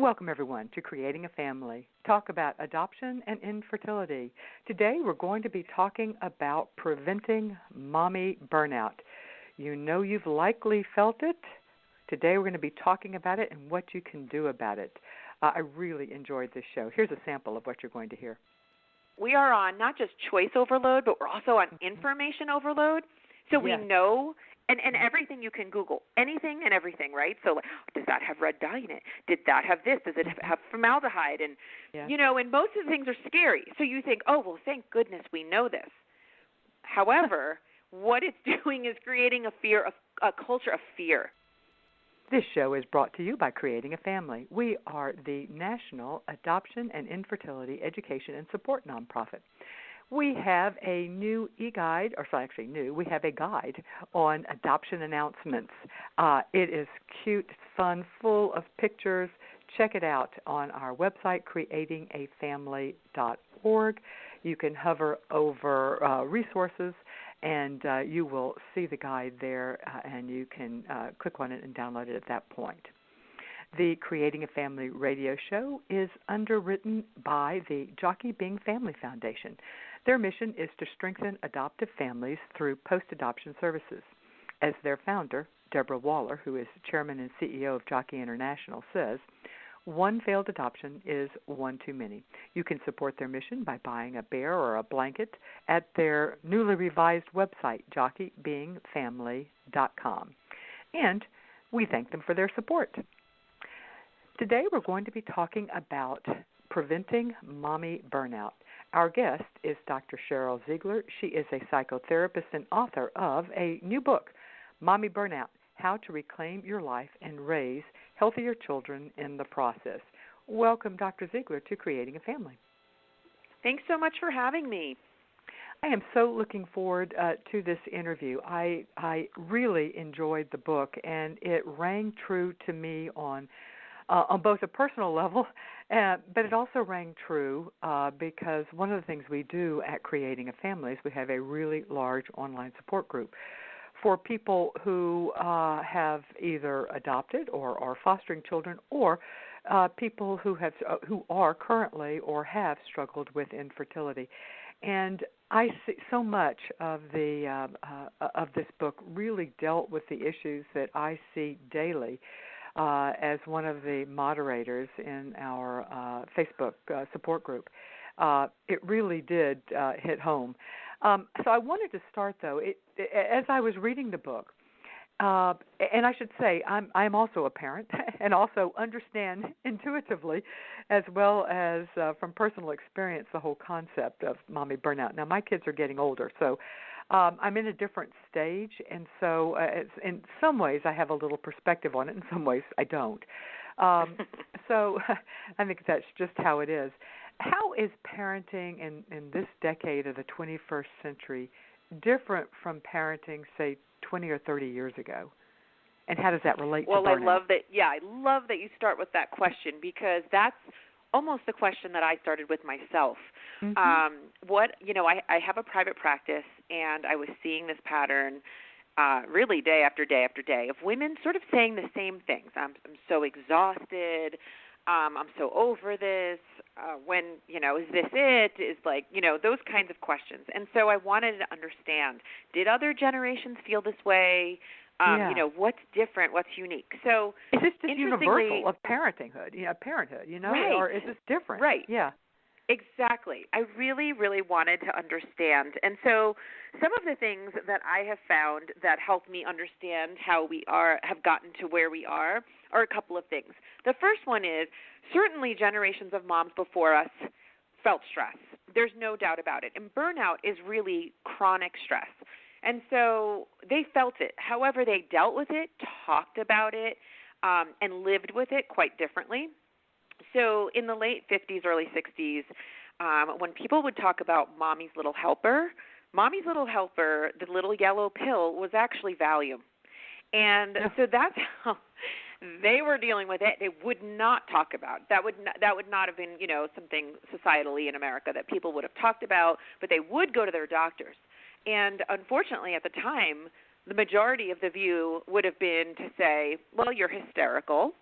Welcome, everyone, to Creating a Family. Talk about adoption and infertility. Today, we're going to be talking about preventing mommy burnout. You know you've likely felt it. Today, we're going to be talking about it and what you can do about it. I really enjoyed this show. Here's a sample of what you're going to hear. We are on not just choice overload, but we're also on information overload. So we know... And everything you can Google, anything and everything, right? So like, does that have red dye in it? Did that have this? Does it have formaldehyde? And, you know, and most of the things are scary. So you think, oh, well, thank goodness we know this. However, what it's doing is creating a culture of fear. This show is brought to you by Creating a Family. We are the National Adoption and Infertility Education and Support nonprofit. We have a new e-guide, we have a guide on adoption announcements. It is cute, fun, full of pictures. Check it out on our website, creatingafamily.org. You can hover over resources, and you will see the guide there, and you can click on it and download it at that point. The Creating a Family radio show is underwritten by the Jockey Bing Family Foundation. Their mission is to strengthen adoptive families through post-adoption services. As their founder, Deborah Waller, who is chairman and CEO of Jockey International, says, one failed adoption is one too many. You can support their mission by buying a bear or a blanket at their newly revised website, jockeybingfamily.com. And we thank them for their support. Today we're going to be talking about preventing mommy burnout. Our guest is Dr. Cheryl Ziegler. She is a psychotherapist and author of a new book, Mommy Burnout, How to Reclaim Your Life and Raise Healthier Children in the Process. Welcome, Dr. Ziegler, to Creating a Family. Thanks so much for having me. I am so looking forward to this interview. I really enjoyed the book, and it rang true to me on both a personal level, but it also rang true because one of the things we do at Creating a Family is we have a really large online support group for people who have either adopted or are fostering children, or people who are currently or have struggled with infertility. And I see so much of this book really dealt with the issues that I see daily. As one of the moderators in our Facebook support group. It really did hit home. So I wanted to start, though, as I was reading the book, and I should say I'm also a parent and also understand intuitively as well as from personal experience the whole concept of mommy burnout. Now, my kids are getting older, so I'm in a different stage, and so in some ways I have a little perspective on it. In some ways I don't. So I think that's just how it is. How is parenting in this decade of the 21st century different from parenting, say, 20 or 30 years ago? And how does that relate to burnout? Well, I love that you start with that question, because that's almost the question that I started with myself. Mm-hmm. I have a private practice, and I was seeing this pattern really day after day after day of women sort of saying the same things. I'm so exhausted. I'm so over this. Is this it? Is those kinds of questions. And so I wanted to understand, did other generations feel this way? What's different? What's unique? So is this just universal of parenthood? Right. Or is this different? Right. Yeah. Exactly. I really, really wanted to understand. And so some of the things that I have found that help me understand how we have gotten to where we are a couple of things. The first one is certainly generations of moms before us felt stress. There's no doubt about it. And burnout is really chronic stress. And so they felt it. However, they dealt with it, talked about it, and lived with it quite differently. So in the late 50s, early 60s, when people would talk about Mommy's Little Helper, the little yellow pill, was actually Valium. And so that's how they were dealing with it. They would not talk about it. That would not have been, something societally in America that people would have talked about, but they would go to their doctors. And unfortunately, at the time, the majority of the view would have been to say, well, you're hysterical.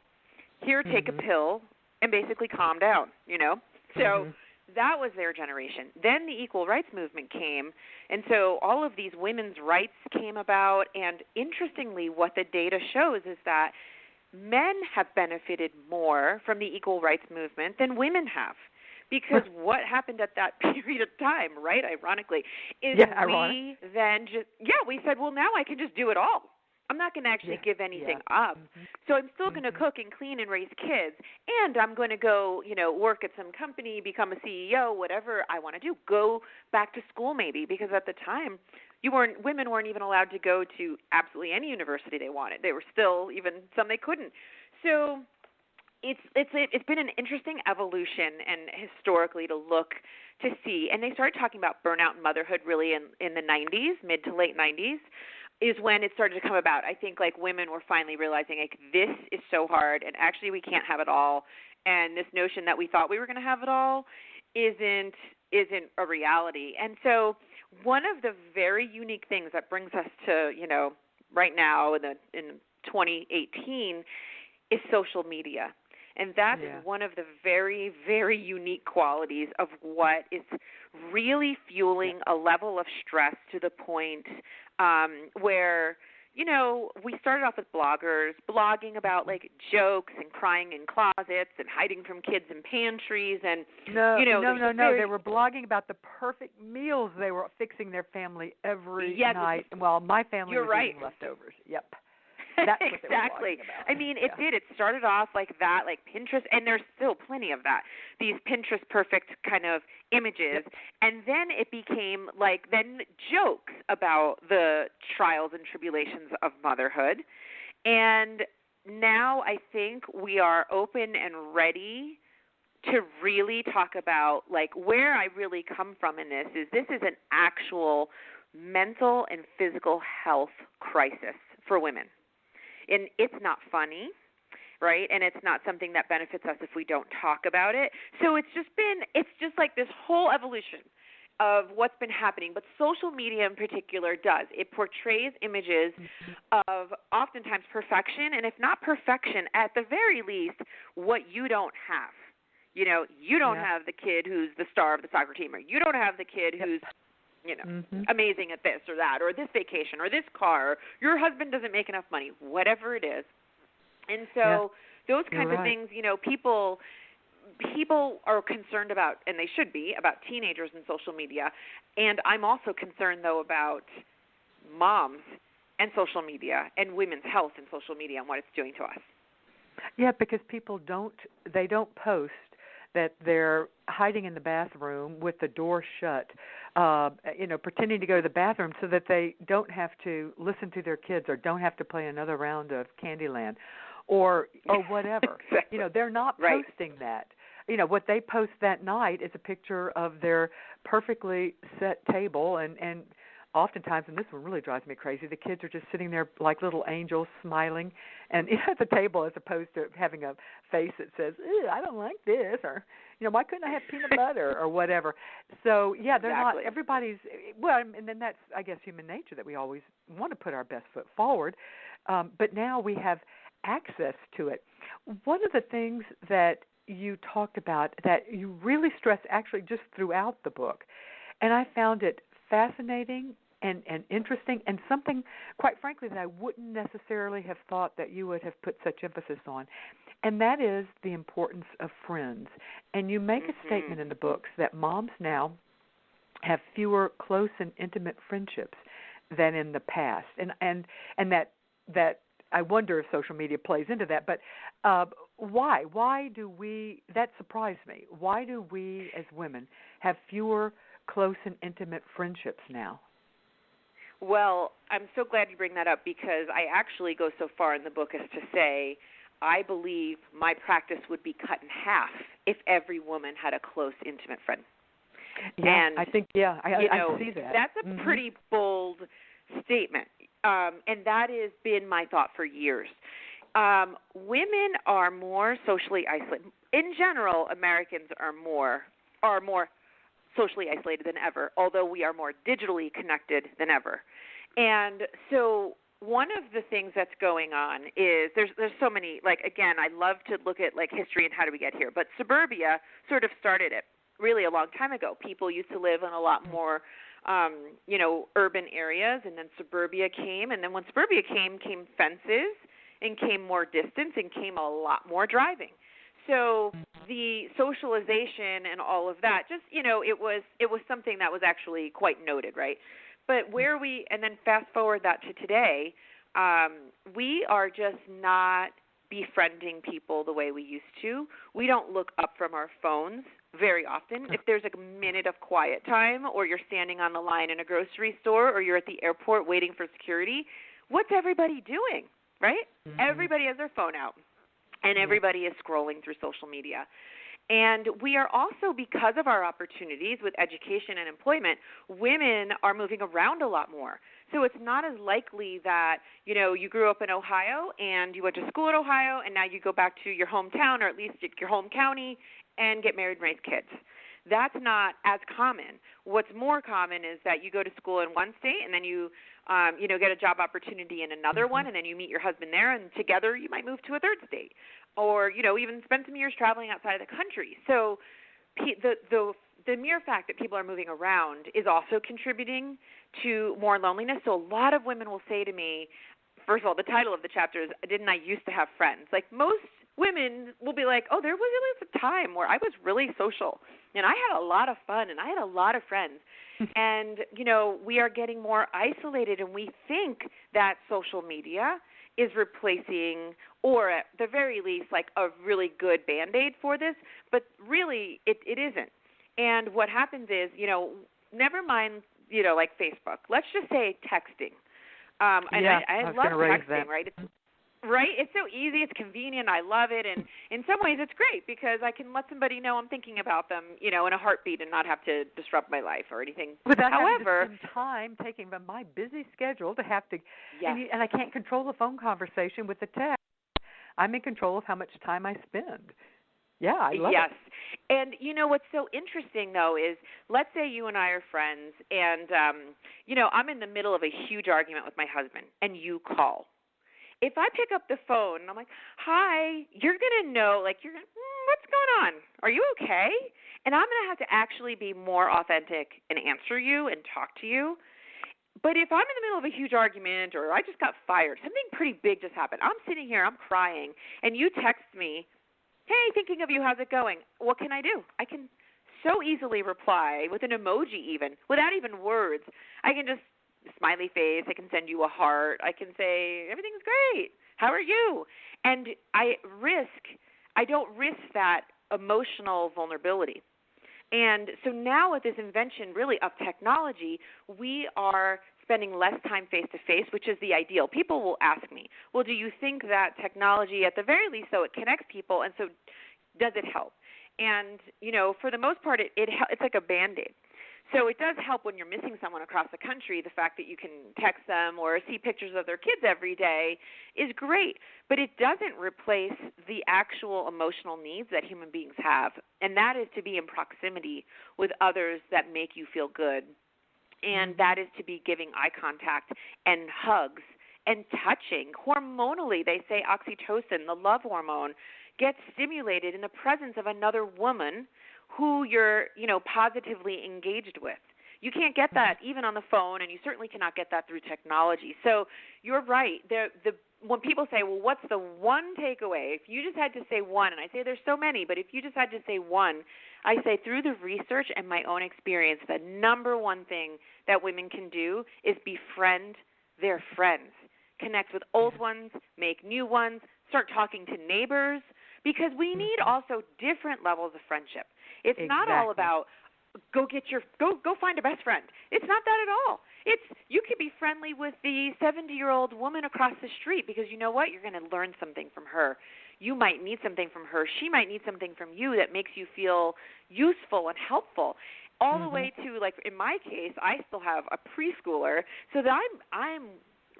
Here, take a pill, and basically calm down, So Mm-hmm. that was their generation. Then the equal rights movement came, and so all of these women's rights came about, and interestingly, what the data shows is that men have benefited more from the equal rights movement than women have. Because what happened at that period of time, right, ironically, is we then we said, well, now I can just do it all. I'm not going to actually give anything up. Mm-hmm. So I'm still going to cook and clean and raise kids, and I'm going to go, work at some company, become a CEO, whatever I want to do. Go back to school maybe, because at the time women weren't even allowed to go to absolutely any university they wanted. They were still, even some they couldn't. So it's been an interesting evolution, and historically to look to see. And they started talking about burnout and motherhood really in the 90s, mid to late 90s, is when it started to come about. I think like women were finally realizing like this is so hard, and actually we can't have it all. And this notion that we thought we were going to have it all isn't a reality. And so one of the very unique things that brings us to right now in 2018 is social media. And that's one of the very, very unique qualities of what is really fueling a level of stress to the point where, we started off with bloggers blogging about like jokes and crying in closets and hiding from kids in pantries and no. They were blogging about the perfect meals they were fixing their family every night. Well, my family was eating leftovers. Yep. That's what exactly. About. I mean, it did. It started off like that, like Pinterest, and there's still plenty of that. These Pinterest perfect kind of images, and then it became like then jokes about the trials and tribulations of motherhood. And now I think we are open and ready to really talk about like where I really come from in this is an actual mental and physical health crisis for women. And it's not funny, right? And it's not something that benefits us if we don't talk about it. So it's just like this whole evolution of what's been happening. But social media in particular does. It portrays images of oftentimes perfection, and if not perfection, at the very least, what you don't have. You don't have the kid who's the star of the soccer team, or you don't have the kid who's amazing at this or that, or this vacation, or this car, or your husband doesn't make enough money, whatever it is. And so those kinds of things, people are concerned about, and they should be, about teenagers and social media. And I'm also concerned, though, about moms and social media and women's health and social media and what it's doing to us. Yeah, because people don't post that they're hiding in the bathroom with the door shut, pretending to go to the bathroom so that they don't have to listen to their kids or don't have to play another round of Candyland or whatever. Exactly. They're not posting that. What they post that night is a picture of their perfectly set table, and oftentimes, and this one really drives me crazy, the kids are just sitting there like little angels smiling and at the table, as opposed to having a face that says, "Ew, I don't like this," or, why couldn't I have peanut butter or whatever. So, they're not, everybody's, and then that's, I guess, human nature that we always want to put our best foot forward. But now we have access to it. One of the things that you talked about that you really stress actually just throughout the book, and I found it fascinating and interesting, and something, quite frankly, that I wouldn't necessarily have thought that you would have put such emphasis on, and that is the importance of friends. And you make a statement in the books that moms now have fewer close and intimate friendships than in the past, and that I wonder if social media plays into that. But why? Why do we? That surprised me. Why do we as women have fewer close and intimate friendships now? Well, I'm so glad you bring that up, because I actually go so far in the book as to say I believe my practice would be cut in half if every woman had a close, intimate friend. Yeah, and, I think, I see that. That's a pretty bold statement, and that has been my thought for years. Women are more socially isolated. In general, Americans are more socially isolated than ever, although we are more digitally connected than ever. And so one of the things that's going on is there's so many, like, again, I love to look at, like, history and how do we get here, but suburbia sort of started it really a long time ago. People used to live in a lot more, urban areas, and then suburbia came, and then when suburbia came fences, and came more distance, and came a lot more driving. So the socialization and all of that, just, it was something that was actually quite noted, right? But and then fast forward that to today, we are just not befriending people the way we used to. We don't look up from our phones very often. If there's a minute of quiet time, or you're standing on the line in a grocery store, or you're at the airport waiting for security, what's everybody doing, right? Mm-hmm. Everybody has their phone out, and everybody is scrolling through social media. And we are also, because of our opportunities with education and employment, women are moving around a lot more. So it's not as likely that, you grew up in Ohio and you went to school in Ohio, and now you go back to your hometown, or at least your home county, and get married and raise kids. That's not as common. What's more common is that you go to school in one state, and then you get a job opportunity in another one, and then you meet your husband there, and together you might move to a third state, or even spend some years traveling outside of the country. So the mere fact that people are moving around is also contributing to more loneliness. So a lot of women will say to me, first of all, the title of the chapter is "Didn't I Used to Have Friends?" Like, most women will be like, oh, there was a time where I was really social, and I had a lot of fun, and I had a lot of friends. And, we are getting more isolated, and we think that social media is replacing, or at the very least, like, a really good Band-Aid for this, but really it isn't. And what happens is, never mind, like Facebook. Let's just say texting. And I love texting, right? Right? It's so easy. It's convenient. I love it. And in some ways it's great because I can let somebody know I'm thinking about them, in a heartbeat, and not have to disrupt my life or anything. Without having to spend time taking my busy schedule to have to, yes. and I can't control the phone conversation with the text. I'm in control of how much time I spend. Yeah, I love yes. it. And what's so interesting, though, is let's say you and I are friends, and, I'm in the middle of a huge argument with my husband, and you call. If I pick up the phone and I'm like, hi, you're going to know, like, what's going on? Are you okay? And I'm going to have to actually be more authentic and answer you and talk to you. But if I'm in the middle of a huge argument, or I just got fired, something pretty big just happened, I'm sitting here, I'm crying, and you text me, hey, thinking of you, how's it going? What can I do? I can so easily reply with an emoji even, without even words. I can just smiley face, I can send you a heart, I can say, everything's great, how are you? And I don't risk that emotional vulnerability. And so now with this invention really of technology, we are spending less time face-to-face, which is the ideal. People will ask me, well, do you think that technology, at the very least, so it connects people, and so does it help? And, for the most part, it's like a Band-Aid. So it does help when you're missing someone across the country. The fact that you can text them or see pictures of their kids every day is great, but it doesn't replace the actual emotional needs that human beings have, and that is to be in proximity with others that make you feel good, and that is to be giving eye contact and hugs and touching. Hormonally, they say oxytocin, the love hormone, gets stimulated in the presence of another woman who you're, positively engaged with. You can't get that even on the phone, and you certainly cannot get that through technology. So you're right. When people say, well, what's the one takeaway? If you just had to say one, and I say there's so many, but if you just had to say one, I say through the research and my own experience, the number one thing that women can do is befriend their friends. Connect with old ones, make new ones, start talking to neighbors, because we need also different levels of friendship. It's not all about go find a best friend. It's not that at all. It's you can be friendly with the 70-year-old woman across the street because you know what? You're going to learn something from her. You might need something from her. She might need something from you that makes you feel useful and helpful. All the way to, like, in my case, I still have a preschooler, so that I'm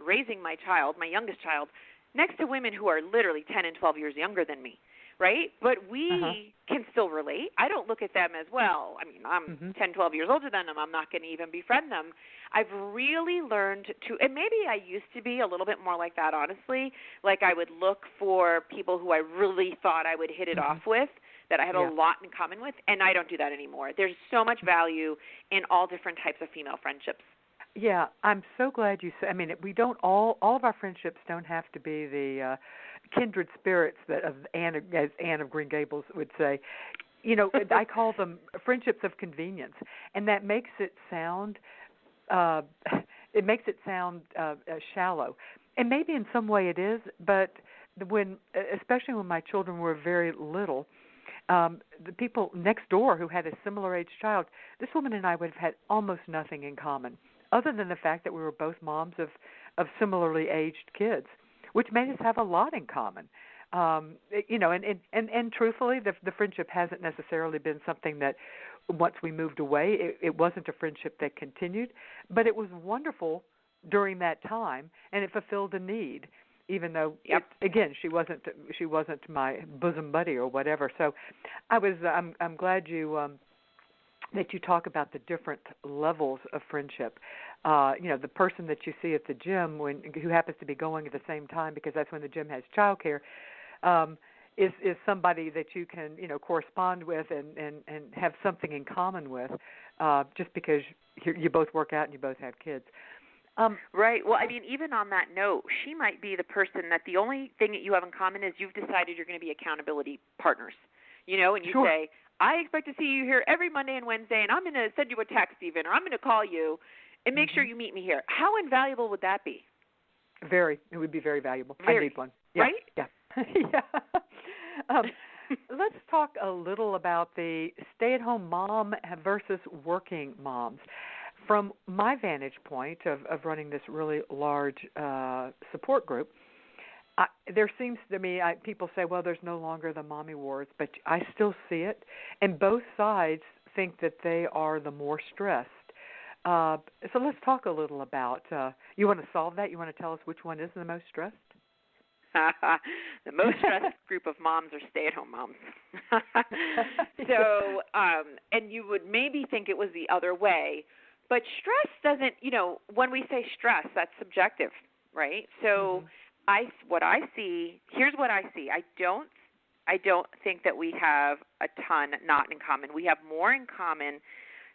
raising my child, my youngest child, next to women who are literally 10 and 12 years younger than me. right? But Uh-huh. we can still relate. I don't look at them as, well, I mean, I'm Mhm. 10, 12 years older than them. I'm not going to even befriend them. I've really learned to, and maybe I used to be a little bit more like that, honestly. Like I would look for people who I really thought I would hit it off Mhm. with, that I had a Yeah. lot in common with, and I don't do that anymore. There's so much value in all different types of female friendships. Yeah, I'm so glad you said. I mean, we don't all of our friendships don't have to be the kindred spirits that of Anne, as Anne of Green Gables would say. You know, I call them friendships of convenience, and that makes it sound uh, shallow, and maybe in some way it is. But when, especially when my children were very little, the people next door who had a similar age child, this woman and I would have had almost nothing in common, other than the fact that we were both moms of similarly aged kids, which made us have a lot in common. You know, and truthfully, the friendship hasn't necessarily been something that once we moved away, it wasn't a friendship that continued, but it was wonderful during that time, and it fulfilled a need. Even though, Yep. again, she wasn't my bosom buddy or whatever. So, I'm glad that you talk about the different levels of friendship. You know, the person that you see at the gym who happens to be going at the same time because that's when the gym has childcare, is somebody that you can, you know, correspond with and have something in common with, just because you both work out and you both have kids. Right. Well, I mean, even on that note, she might be the person that the only thing that you have in common is you've decided you're going to be accountability partners. You know, and you Sure. say, I expect to see you here every Monday and Wednesday, and I'm going to send you a text even, or I'm going to call you and make sure Hmm. you meet me here. How invaluable would that be? It would be very valuable. I Very. need one. Yeah, Right? yeah, yeah. Um, let's talk a little about the stay-at-home mom versus working moms. From my vantage point of running this really large support group, there seems to me, people say, well, there's no longer the mommy wars, but I still see it, and both sides think that they are the more stressed. So let's talk a little about, you want to solve that? You want to tell us which one is the most stressed? The most stressed group of moms are stay-at-home moms. And you would maybe think it was the other way, but stress doesn't, you know, when we say stress, that's subjective, right? So here's what I see. I don't think that we have a ton not in common. We have more in common,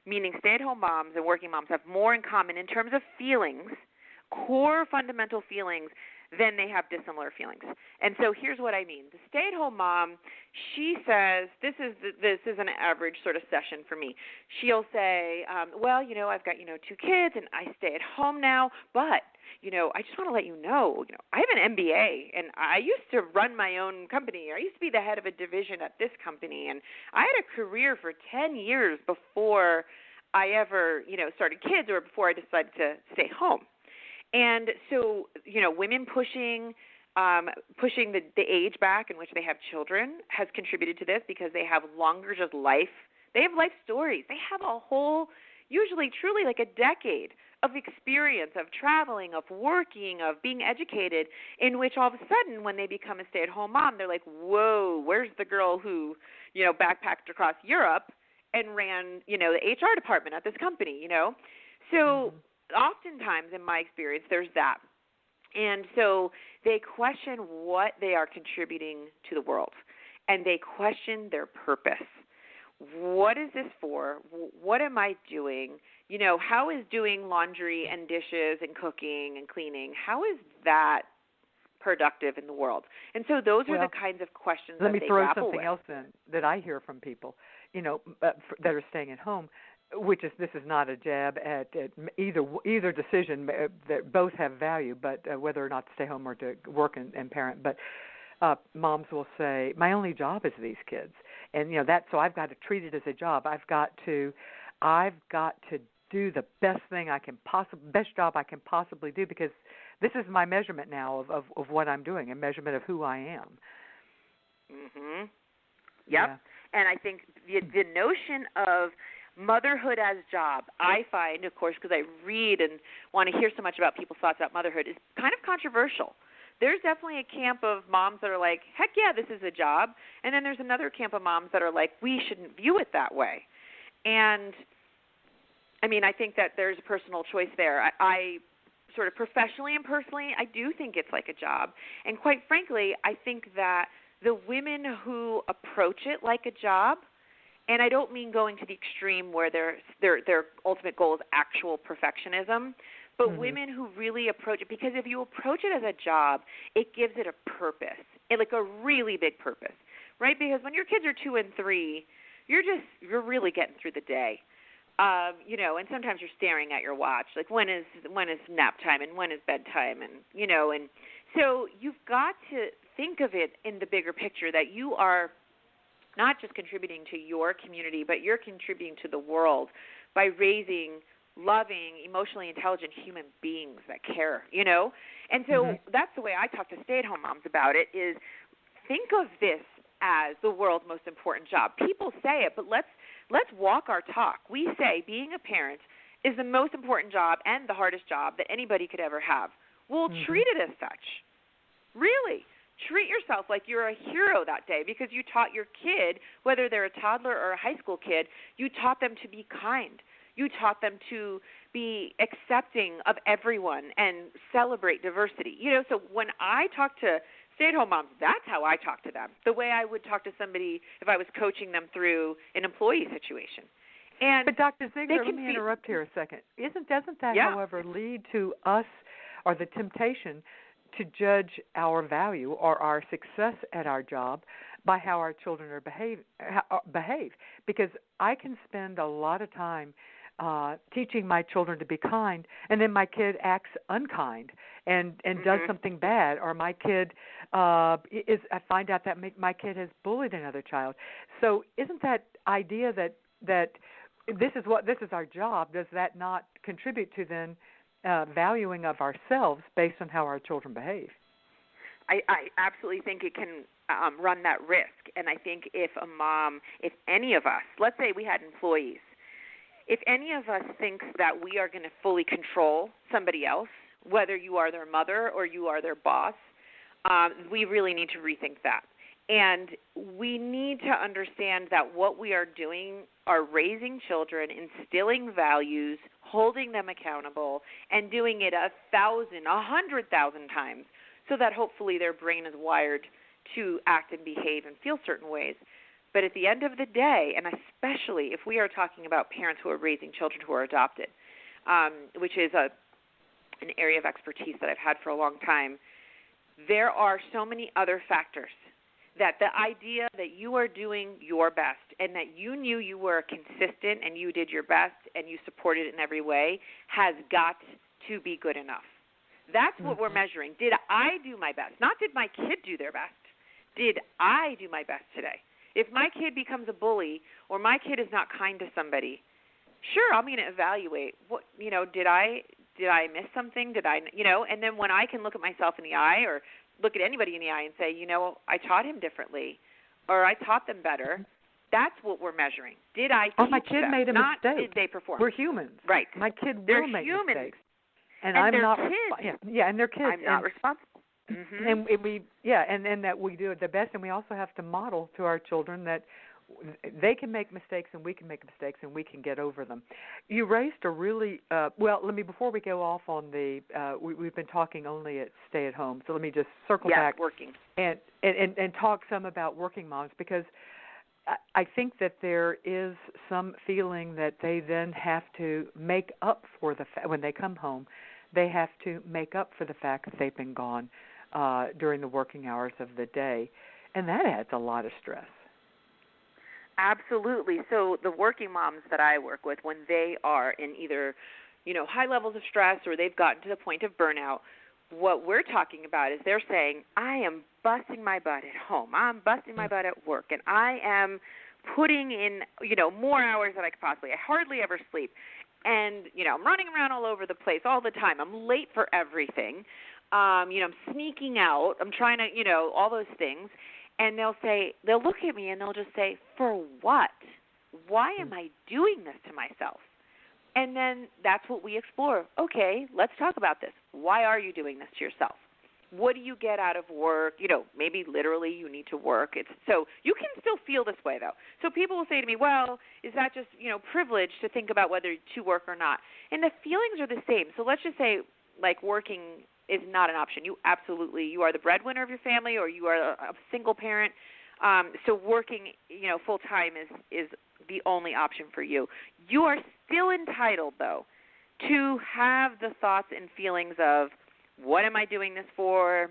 meaning stay-at-home moms and working moms have more in common in terms of feelings, core fundamental feelings, than they have dissimilar feelings. And so here's what I mean. The stay-at-home mom, she says, this is an average sort of session for me. She'll say, well, you know, I've got, you know, 2 kids and I stay at home now, but, you know, I just want to let you know, I have an MBA and I used to run my own company. I used to be the head of a division at this company, and I had a career for 10 years before I ever, you know, started kids or before I decided to stay home. And so, you know, women pushing the age back in which they have children has contributed to this because they have longer just life. They have life stories. They have a whole, usually truly like a decade of experience of traveling, of working, of being educated, in which all of a sudden when they become a stay-at-home mom, they're like, whoa, where's the girl who, you know, backpacked across Europe and ran, you know, the HR department at this company, you know? So oftentimes, in my experience, there's that. And so they question what they are contributing to the world, and they question their purpose. What is this for? What am I doing? You know, how is doing laundry and dishes and cooking and cleaning, how is that productive in the world? And so those are the kinds of questions that they grapple with. Let me throw something else in that I hear from people, you know, that are staying at home. This is not a jab at either decision. That both have value, but whether or not to stay home or to work and parent. But moms will say, "My only job is these kids," and you know so I've got to treat it as a job. I've got to do the best job I can possibly do, because this is my measurement now of what I'm doing, a measurement of who I am. Mhm. Yep. Yeah. And I think the notion of motherhood as job, I find, of course, because I read and want to hear so much about people's thoughts about motherhood, is kind of controversial. there's definitely a camp of moms that are like, heck yeah, this is a job. And then there's another camp of moms that are like, we shouldn't view it that way. And, I mean, I think that there's personal choice there. I sort of professionally and personally, I do think it's like a job. And quite frankly, I think that the women who approach it like a job, and I don't mean going to the extreme where their ultimate goal is actual perfectionism, but women who really approach it, because if you approach it as a job, it gives it a purpose, like a really big purpose, right? Because when your kids are 2 and 3, you're really getting through the day. And sometimes you're staring at your watch, like when is nap time and when is bedtime, and so you've got to think of it in the bigger picture that you are not just contributing to your community, but you're contributing to the world by raising loving, emotionally intelligent human beings that care, And so that's the way I talk to stay-at-home moms about it is think of this as the world's most important job. People say it, but let's walk our talk. We say being a parent is the most important job and the hardest job that anybody could ever have. Well, treat it as such. Really. Treat yourself like you're a hero that day because you taught your kid, whether they're a toddler or a high school kid, you taught them to be kind. You taught them to be accepting of everyone and celebrate diversity. So when I talk to stay-at-home moms, that's how I talk to them, the way I would talk to somebody if I was coaching them through an employee situation. But Dr. Ziegler, let me interrupt here a second. Doesn't that, however, lead to us or the temptation to judge our value or our success at our job by how our children are behave? Because I can spend a lot of time teaching my children to be kind, and then my kid acts unkind and does something bad, or my kid I find out that my kid has bullied another child. So isn't that idea that this is our job, does that not contribute to then valuing of ourselves based on how our children behave? I absolutely think it can run that risk. And I think if any of us, let's say we had employees, if any of us thinks that we are going to fully control somebody else, whether you are their mother or you are their boss, we really need to rethink that. And we need to understand that what we are doing are raising children, instilling values, holding them accountable, and doing it 1,000, 100,000 times so that hopefully their brain is wired to act and behave and feel certain ways. But at the end of the day, and especially if we are talking about parents who are raising children who are adopted, which is an area of expertise that I've had for a long time, there are so many other factors that the idea that you are doing your best and that you knew you were consistent and you did your best and you supported it in every way has got to be good enough. That's what we're measuring. Did I do my best? Not did my kid do their best. Did I do my best today? If my kid becomes a bully or my kid is not kind to somebody, sure, I'm going to evaluate what, did I miss something? And then when I can look at myself in the eye or look at anybody in the eye and say, I taught him differently or I taught them better, that's what we're measuring. Did I teach my kid them? made a Not mistake. Did they perform? We're humans. Right. My kid They're will make humans. mistakes. And I'm they're not kids. And they're kids. I'm not responsible. Mm-hmm. And that we do it the best, and we also have to model to our children that they can make mistakes and we can make mistakes and we can get over them. You raised a really before we go off on the we've been talking only at stay at home, so let me just circle back working and talk some about working moms, because I think that there is some feeling that they then have to make up for when they come home, they have to make up for the fact that they've been gone during the working hours of the day, and that adds a lot of stress. Absolutely. So the working moms that I work with, when they are in either, high levels of stress or they've gotten to the point of burnout, what we're talking about is they're saying, I am busting my butt at home. I'm busting my butt at work, and I am putting in, more hours than I could possibly. I hardly ever sleep. And, I'm running around all over the place all the time. I'm late for everything. I'm sneaking out. I'm trying to, all those things. And they'll look at me and they'll just say, for what? Why am I doing this to myself? And then that's what we explore. Okay, let's talk about this. Why are you doing this to yourself? What do you get out of work? Maybe literally you need to work. So you can still feel this way, though. So people will say to me, well, is that just, privilege to think about whether to work or not? And the feelings are the same. So let's just say, like, working is not an option. You are the breadwinner of your family, or you are a single parent. So working, full-time is the only option for you. You are still entitled, though, to have the thoughts and feelings of, what am I doing this for?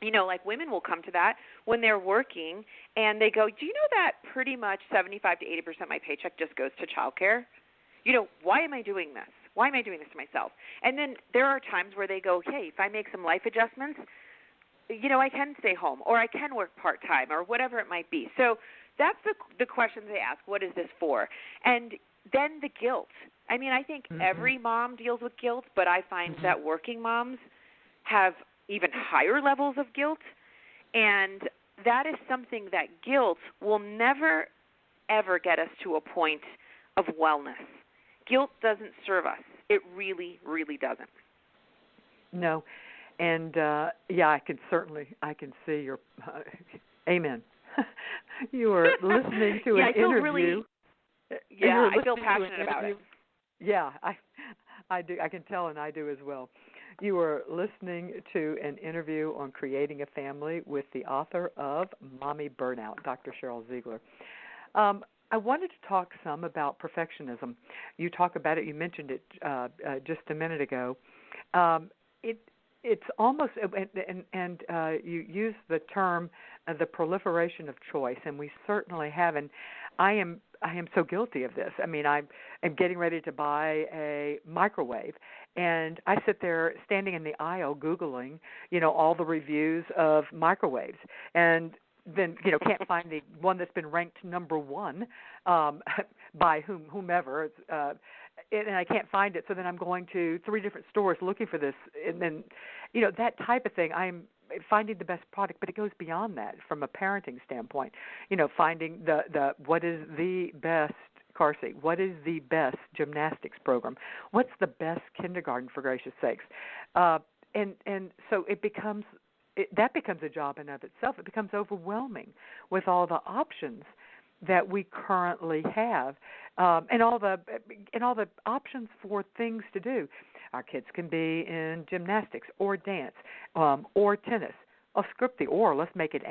Like women will come to that when they're working, and they go, do you know that pretty much 75 to 80% of my paycheck just goes to childcare? Why am I doing this? Why am I doing this to myself? And then there are times where they go, hey, if I make some life adjustments, I can stay home, or I can work part-time, or whatever it might be. So that's the questions they ask, what is this for? And then the guilt. I mean, I think every mom deals with guilt, but I find that working moms have even higher levels of guilt, and that is something that guilt will never, ever get us to a point of wellness. Guilt doesn't serve us. It really, really doesn't. No, and I can see your amen. You were listening to an interview. I feel passionate about it. Yeah, I do. I can tell, and I do as well. You were listening to an interview on creating a family with the author of Mommy Burnout, Dr. Cheryl Ziegler. I wanted to talk some about perfectionism. You talk about it. You mentioned it just a minute ago. It's almost, and you use the term the proliferation of choice, and we certainly have. And I am so guilty of this. I mean, I'm getting ready to buy a microwave, and I sit there standing in the aisle Googling, all the reviews of microwaves, and then, can't find the one that's been ranked number one by whomever, and I can't find it. So then I'm going to 3 different stores looking for this, and then, that type of thing. I'm finding the best product, but it goes beyond that from a parenting standpoint. Finding the what is the best car seat, what is the best gymnastics program, what's the best kindergarten, for gracious sakes, and so it becomes. That becomes a job in of itself. It becomes overwhelming with all the options that we currently have, and all the options for things to do. Our kids can be in gymnastics or dance or tennis or scripting, or let's make it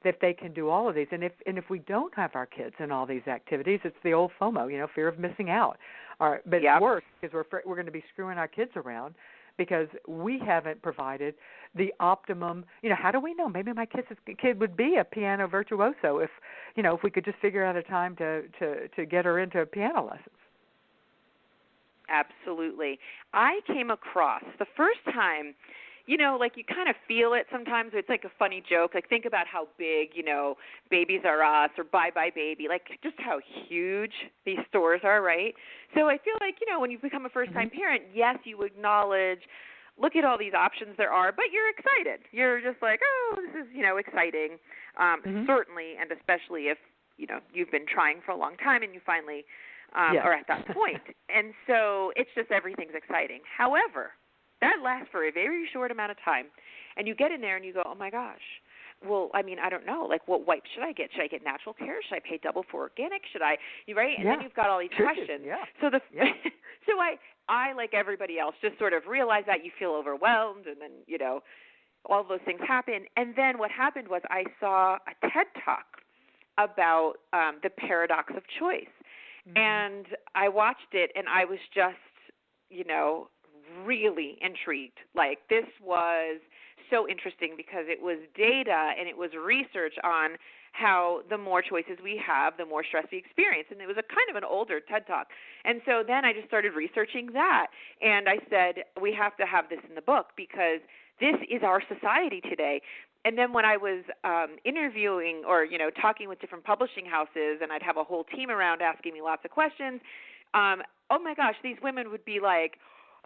that they can do all of these. And if we don't have our kids in all these activities, it's the old FOMO, fear of missing out. But it's worse because we're going to be screwing our kids around, because we haven't provided the optimum. How do we know? Maybe my kid would be a piano virtuoso if we could just figure out a time to get her into piano lessons. Absolutely. I came across the first time, like you kind of feel it sometimes. It's like a funny joke. Like think about how big, Babies R Us or Bye Bye Baby, like just how huge these stores are, right? So I feel like, when you become a first-time parent, yes, you acknowledge, look at all these options there are, but you're excited. You're just like, oh, this is, exciting. Certainly, and especially if, you've been trying for a long time and you finally are at that point. And so it's just everything's exciting. However, that lasts for a very short amount of time, and you get in there and you go, oh, my gosh. Well, I mean, I don't know. Like, what wipes should I get? Should I get natural care? Should I pay double for organic? Should I, right? And then you've got all these questions. Yeah. So so I, like everybody else, just sort of realize that you feel overwhelmed, and then, all those things happen. And then what happened was I saw a TED Talk about the paradox of choice. And I watched it, and I was just, really intrigued. Like, this was so interesting because it was data and it was research on how the more choices we have, the more stress we experience. And it was a kind of an older TED Talk. And so then I just started researching that. And I said, we have to have this in the book because this is our society today. And then when I was interviewing or, talking with different publishing houses, and I'd have a whole team around asking me lots of questions, oh my gosh, these women would be like,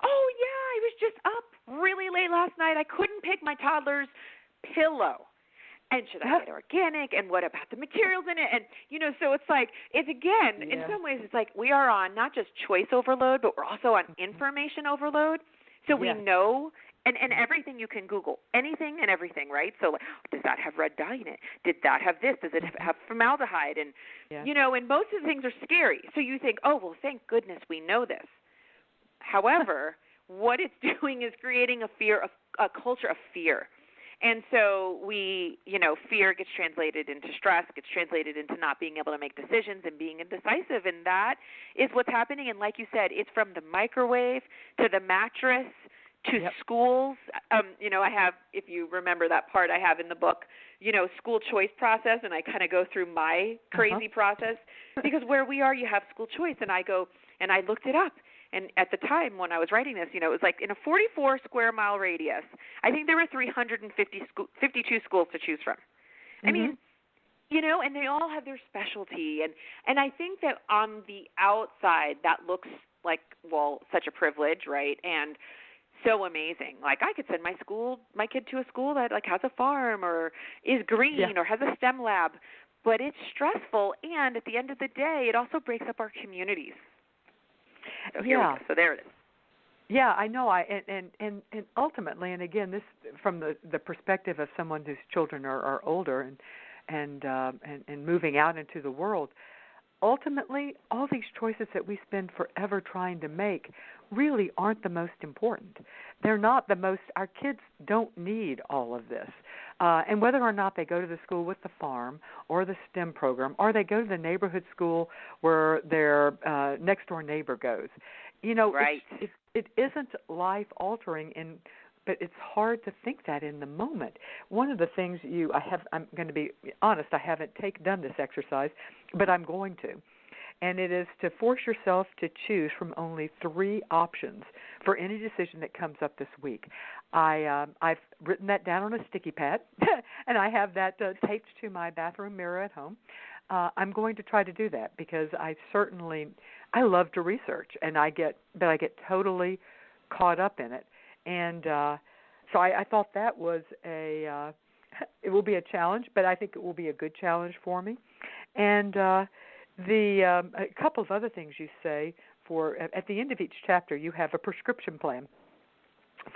oh yeah, I was just up really late last night. I couldn't pick my toddler's pillow. And should I get organic? And what about the materials in it? And, so it's like, it's again, in some ways, it's like we are on not just choice overload, but we're also on information overload. So we know And everything you can Google, anything and everything, right? So, like, does that have red dye in it? Did that have this? Does it have formaldehyde? And, and most of the things are scary. So you think, oh, well, thank goodness we know this. However, what it's doing is creating a culture of fear. And so fear gets translated into stress, gets translated into not being able to make decisions and being indecisive. And that is what's happening. And like you said, it's from the microwave to the mattress to schools. I have, if you remember that part I have in the book, school choice process, and I kind of go through my crazy process, because where we are, you have school choice, and I looked it up. And at the time when I was writing this, it was like in a 44 square mile radius, I think there were 352 schools to choose from. I mean, and they all have their specialty. And I think that on the outside, that looks like, well, such a privilege, right? And so amazing. Like, I could send my kid to a school that like has a farm or is green or has a STEM lab, but it's stressful. And at the end of the day, it also breaks up our communities. So here we go. So there it is. Yeah, I know. And ultimately, and again, this from the perspective of someone whose children are older and moving out into the world. Ultimately, all these choices that we spend forever trying to make really aren't the most important. They're not the most. Our kids don't need all of this. And whether or not they go to the school with the farm or the STEM program, or they go to the neighborhood school where their next-door neighbor goes, right. it isn't life-altering, but it's hard to think that in the moment. One of the things I'm going to be honest, I haven't done this exercise, but I'm going to. And it is to force yourself to choose from only 3 options for any decision that comes up this week. I've written that down on a sticky pad, and I have that taped to my bathroom mirror at home. I'm going to try to do that because I love to research, and I get totally caught up in it. And so I thought that was it will be a challenge, but I think it will be a good challenge for me. And a couple of other things you say at the end of each chapter, you have a prescription plan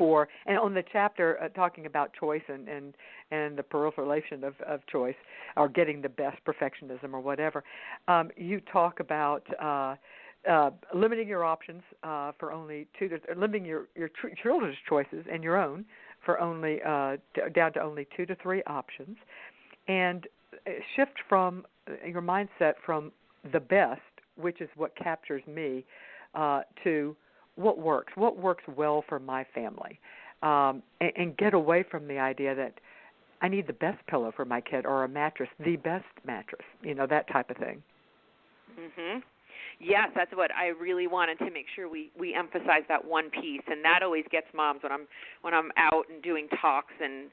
and on the chapter talking about choice and the proliferation of choice, or getting the best, perfectionism or whatever, you talk about limiting your options for only 2, limiting your children's choices and your own for only down to only 2 to 3 options, and shift from your mindset from the best, which is what captures me, to what works well for my family, and get away from the idea that I need the best pillow for my kid or a mattress, the best mattress, that type of thing. Mhm. Yes, that's what I really wanted to make sure we emphasize, that one piece, and that always gets moms when I'm out and doing talks and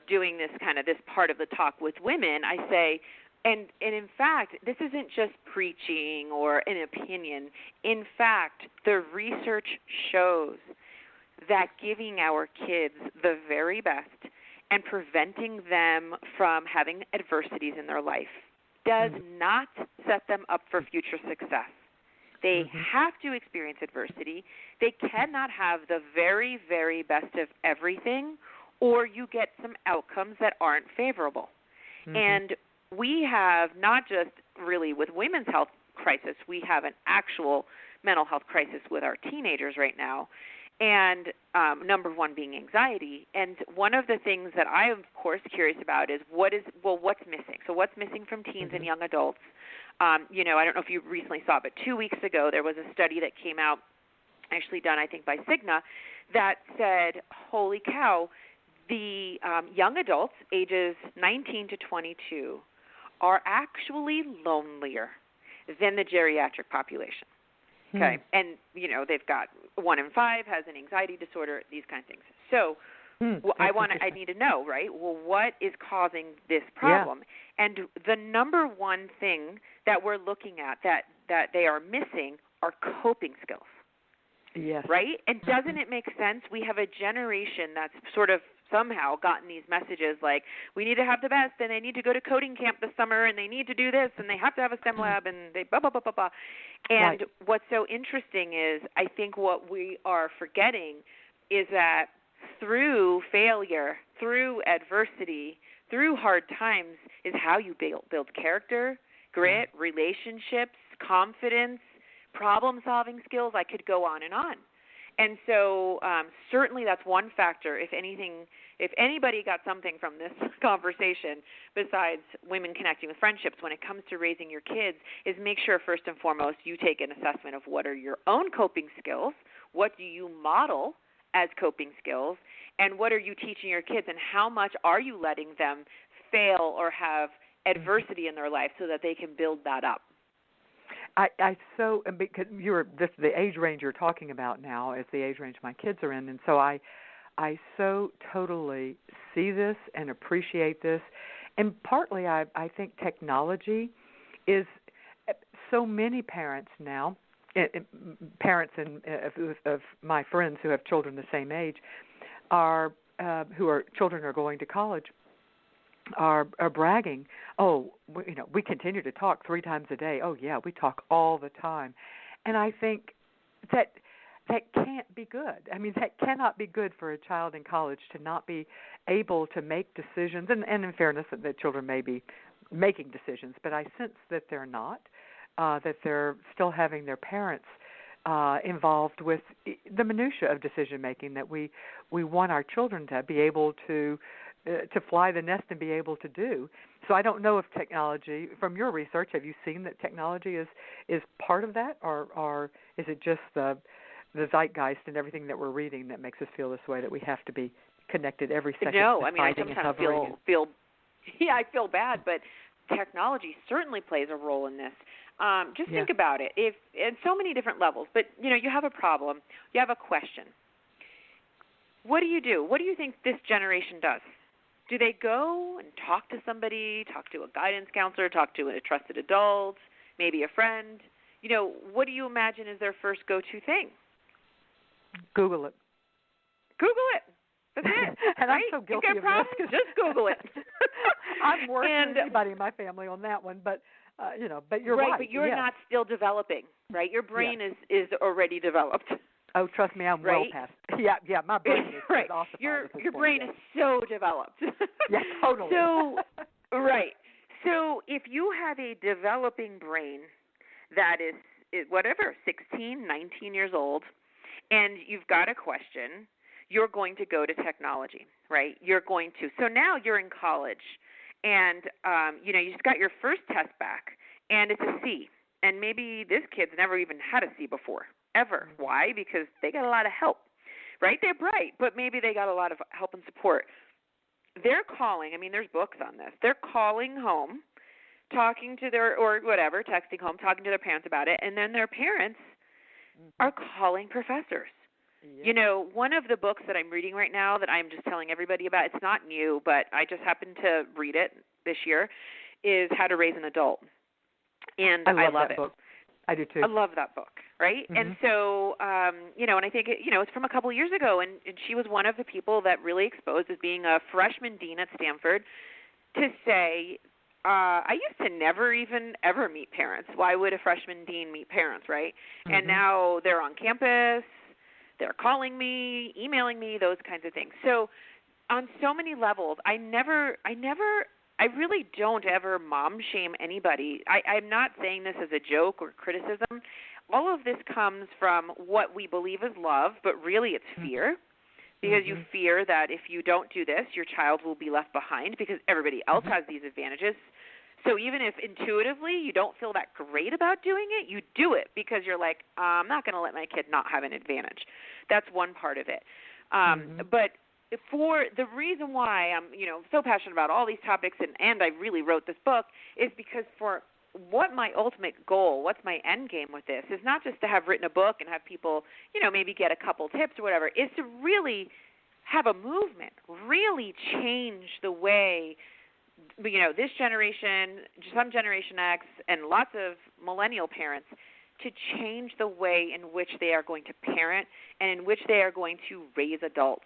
doing this part of the talk with women. I say, and in fact, this isn't just preaching or an opinion. In fact, the research shows that giving our kids the very best and preventing them from having adversities in their life does not set them up for future success. They have to experience adversity. They cannot have the very, very best of everything, or you get some outcomes that aren't favorable. And we have not just really with women's health crisis, we have an actual mental health crisis with our teenagers right now. And number one being anxiety. And one of the things that I am, of course, curious about is what's missing? So what's missing from teens and young adults? I don't know if you recently saw, but 2 weeks ago there was a study that came out, actually done, I think, by Cigna, that said, holy cow, the young adults ages 19 to 22 are actually lonelier than the geriatric population. Okay, and, they've got 1 in 5 has an anxiety disorder, these kind of things. So I need to know, right, well, what is causing this problem? Yeah. And the number one thing that we're looking at that they are missing are coping skills. Yes. Right? And doesn't it make sense? We have a generation that's sort of somehow gotten these messages like, we need to have the best, and they need to go to coding camp this summer, and they need to do this, and they have to have a STEM lab, and they blah, blah, blah, blah, blah. And what's so interesting is I think what we are forgetting is that through failure, through adversity, through hard times is how you build character, grit, relationships, confidence, problem-solving skills. I could go on and on. And so certainly that's one factor. If anybody got something from this conversation besides women connecting with friendships when it comes to raising your kids, is make sure first and foremost you take an assessment of what are your own coping skills, what do you model as coping skills, and what are you teaching your kids, and how much are you letting them fail or have adversity in their life so that they can build that up. Because the age range you're talking about now is the age range my kids are in, and so I so totally see this and appreciate this, and partly I think technology is so many parents now, parents of my friends who have children the same age, children are going to college, are bragging, we continue to talk 3 times a day. Oh yeah, we talk all the time. And I think that can't be good. I mean, that cannot be good for a child in college to not be able to make decisions. And in fairness, that children may be making decisions, but I sense that they're not, that they're still having their parents involved with the minutia of decision making that we want our children to be able to fly the nest and be able to do. So I don't know if technology, from your research, have you seen that technology is part of that, or is it just the zeitgeist and everything that we're reading that makes us feel this way, that we have to be connected every second? No, I mean, I sometimes feel I feel bad, but technology certainly plays a role in this. Just think about it. If at so many different levels, but you have a problem, you have a question. What do you do? What do you think this generation does? Do they go and talk to somebody, talk to a guidance counselor, talk to a trusted adult, maybe a friend? What do you imagine is their first go-to thing? Google it. Google it. That's it. And right? I'm so guilty of this. Just Google it. I'm worse than anybody in my family on that one, but but you're right. But you're not still developing, right? Your brain is already developed. Oh, trust me, I'm well past. Yeah, my brain is right. ossified. Your brain is so developed. Yeah, totally. So, right. So if you have a developing brain that is whatever, 16, 19 years old, and you've got a question, you're going to go to technology, right? You're going to. So now you're in college, and you just got your first test back, and it's a C. And maybe this kid's never even had a C before, ever. Why? Because they got a lot of help, right? They're bright, but maybe they got a lot of help and support. They're calling. I mean, there's books on this. They're calling home, talking to texting home, talking to their parents about it, and then their parents are calling professors. Yeah. One of the books that I'm reading right now that I'm just telling everybody about, it's not new, but I just happened to read it this year, is How to Raise an Adult. And I love that it. Book. I do too. I love that book, right? Mm-hmm. And so, and I think, it's from a couple of years ago, and she was one of the people that really exposed as being a freshman dean at Stanford to say, I used to never even ever meet parents. Why would a freshman dean meet parents, right? Mm-hmm. And now they're on campus, they're calling me, emailing me, those kinds of things. So on so many levels, I really don't ever mom shame anybody. I'm not saying this as a joke or criticism. All of this comes from what we believe is love, but really it's fear. Because you fear that if you don't do this, your child will be left behind because everybody else has these advantages. So even if intuitively you don't feel that great about doing it, you do it because you're like, I'm not going to let my kid not have an advantage. That's one part of it. But for the reason why I'm, so passionate about all these topics and I really wrote this book is because for what my ultimate goal, what's my end game with this, is not just to have written a book and have people, maybe get a couple tips or whatever, is to really have a movement, really change the way, this generation, some Generation X, and lots of millennial parents, to change the way in which they are going to parent and in which they are going to raise adults.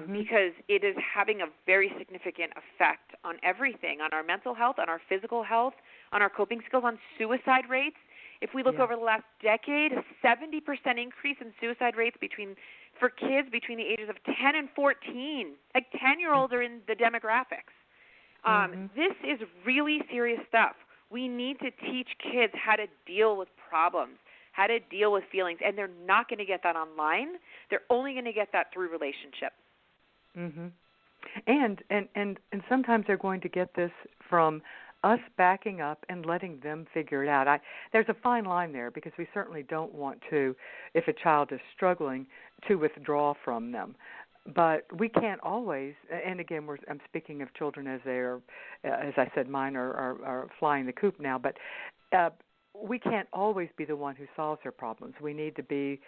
Because it is having a very significant effect on everything, on our mental health, on our physical health, on our coping skills, on suicide rates. If we look over the last decade, a 70% increase in suicide rates between for kids between the ages of 10 and 14. Like 10-year-olds are in the demographics. This is really serious stuff. We need to teach kids how to deal with problems, how to deal with feelings, and they're not going to get that online. They're only going to get that through relationship. And sometimes they're going to get this from us backing up and letting them figure it out. There's a fine line there, because we certainly don't want to, if a child is struggling, to withdraw from them. But we can't always, and again, I'm speaking of children as they are, as I said, mine are flying the coop now, but we can't always be the one who solves their problems. We need to be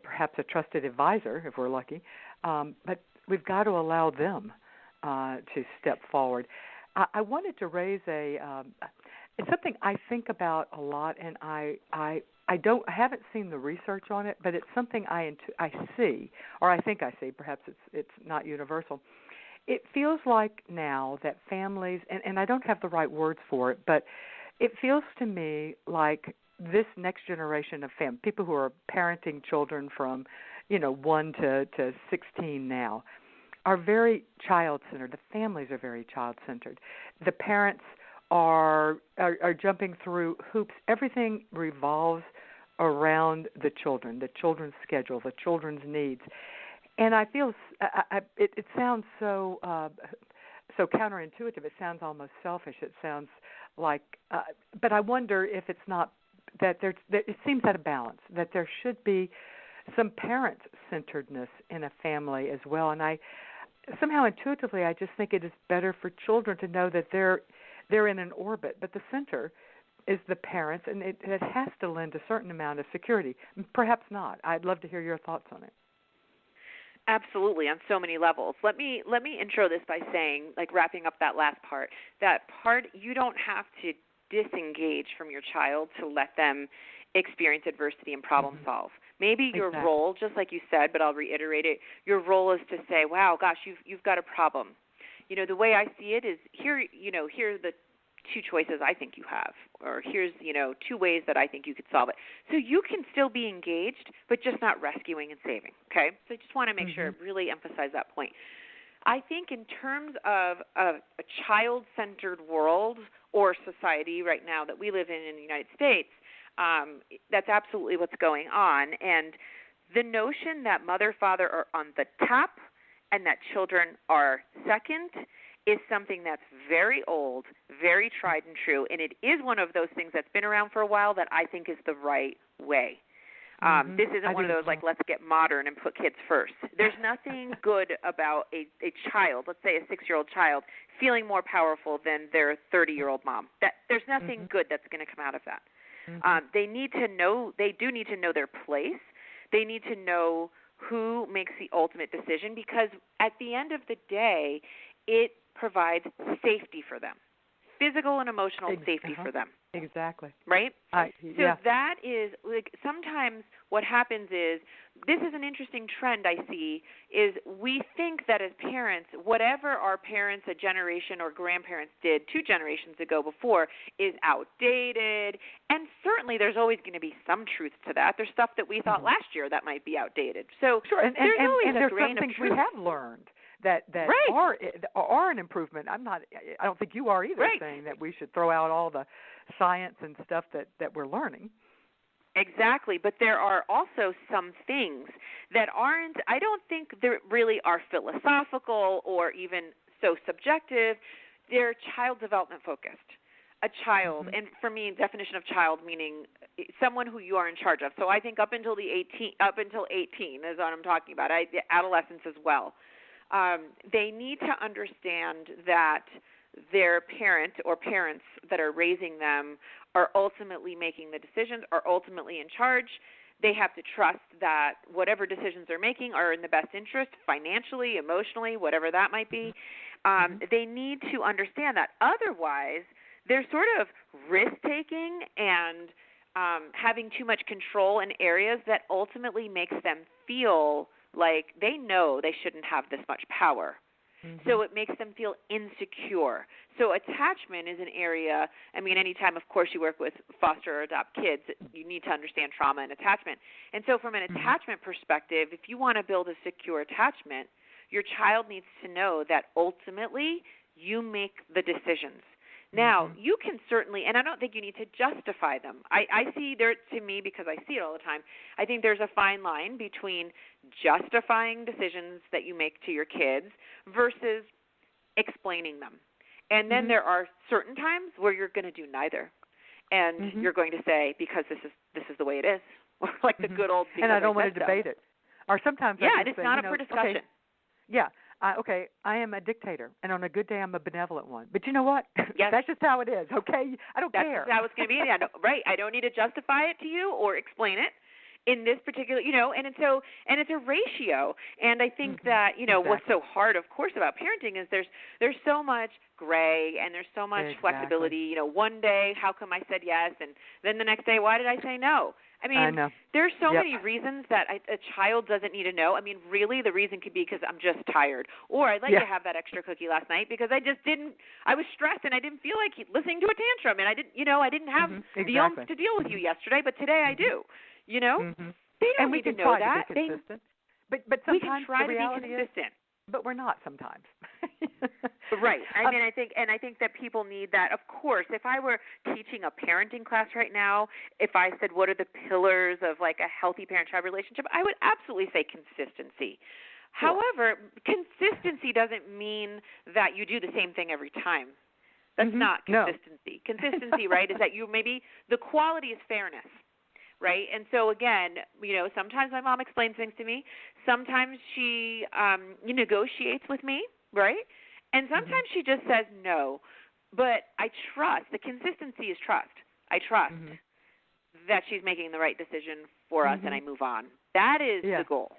perhaps a trusted advisor, if we're lucky, but we've got to allow them to step forward. I wanted to raise it's something I think about a lot, and I haven't seen the research on it, but it's something I see, or I think I see. Perhaps it's not universal. It feels like now that families, and I don't have the right words for it, but it feels to me like this next generation of people who are parenting children from, 1 to 16 now, are very child-centered. The families are very child-centered. The parents are jumping through hoops. Everything revolves around the children, the children's schedule, the children's needs. And I feel it sounds so counterintuitive. It sounds almost selfish. It sounds like, but I wonder if it's not that it seems out of balance, that there should be some parent-centeredness in a family as well. And somehow intuitively, I just think it is better for children to know that they're in an orbit, but the center is the parents, and it has to lend a certain amount of security. Perhaps not. I'd love to hear your thoughts on it. Absolutely, on so many levels. Let me intro this by saying, like, wrapping up that last part, you don't have to disengage from your child to let them experience adversity and problem solve. Maybe your role, just like you said, but I'll reiterate it, your role is to say, wow, gosh, you've got a problem. The way I see it is here are the two choices I think you have, or here's, 2 ways that I think you could solve it. So you can still be engaged, but just not rescuing and saving, okay? So I just want to make sure, really emphasize that point. I think in terms of a child-centered world or society right now that we live in the United States, that's absolutely what's going on. And the notion that mother, father are on the top and that children are second is something that's very old, very tried and true, and it is one of those things that's been around for a while that I think is the right way. This isn't one of those, like, let's get modern and put kids first. There's nothing good about a child, let's say a 6-year-old child, feeling more powerful than their 30-year-old mom. There's nothing good that's going to come out of that. They do need to know their place. They need to know who makes the ultimate decision, because at the end of the day, it provides safety for them, physical and emotional safety for them. Exactly. Right? So that is, like, sometimes what happens is, this is an interesting trend I see, is we think that as parents, whatever our parents, a generation or grandparents did 2 generations ago before is outdated. And certainly there's always going to be some truth to that. There's stuff that we thought last year that might be outdated. So sure, and there's always a grain some things of truth we have learned that are an improvement. I don't think you are either, saying that we should throw out all the science and stuff that we're learning. Exactly, but there are also some things that aren't, I don't think they really are philosophical or even so subjective. They're child development focused. A child, and for me, definition of child meaning someone who you are in charge of. So I think up until 18 is what I'm talking about. Adolescence as well. They need to understand that their parent or parents that are raising them are ultimately making the decisions, are ultimately in charge. They have to trust that whatever decisions they're making are in the best interest, financially, emotionally, whatever that might be. They need to understand that. Otherwise, they're sort of risk-taking and having too much control in areas that ultimately makes them feel like they know they shouldn't have this much power. So it makes them feel insecure. So attachment is an area, I mean, anytime, of course, you work with foster or adopt kids, you need to understand trauma and attachment. And so from an attachment perspective, if you want to build a secure attachment, your child needs to know that ultimately you make the decisions. Now, you can certainly, and I don't think you need to justify them. I see there, to me, because I see it all the time, I think there's a fine line between justifying decisions that you make to your kids versus explaining them. And then there are certain times where you're going to do neither. And you're going to say, because this is the way it is, or like the good old, and I don't want to debate it. Or sometimes I and it's not up for discussion. Okay, I am a dictator, and on a good day, I'm a benevolent one. But you know what? Yes. That's just how it is, okay? I don't care. That's how it's going to be. Right. I don't need to justify it to you or explain it in this particular, and it's a ratio. And I think that, what's so hard, of course, about parenting is there's so much gray and there's so much flexibility. One day, how come I said yes? And then the next day, why did I say no? I mean, there's so many reasons that a child doesn't need to know. I mean, really, the reason could be because I'm just tired. Or I'd like to have that extra cookie last night because I was stressed and I didn't feel like listening to a tantrum. And I didn't have the oomph to deal with you yesterday, but today I do. They don't need to know that. But sometimes we can try to be consistent. But we're not sometimes. Right. I mean, I think that people need that. Of course, if I were teaching a parenting class right now, if I said what are the pillars of like a healthy parent-child relationship, I would absolutely say consistency. However, consistency doesn't mean that you do the same thing every time. That's not consistency. No. Consistency, right, is that maybe the quality is fairness. Right? And so, again, sometimes my mom explains things to me. Sometimes she negotiates with me, right? And sometimes she just says no. But I trust. The consistency is trust. I trust that she's making the right decision for us, and I move on. That is the goal.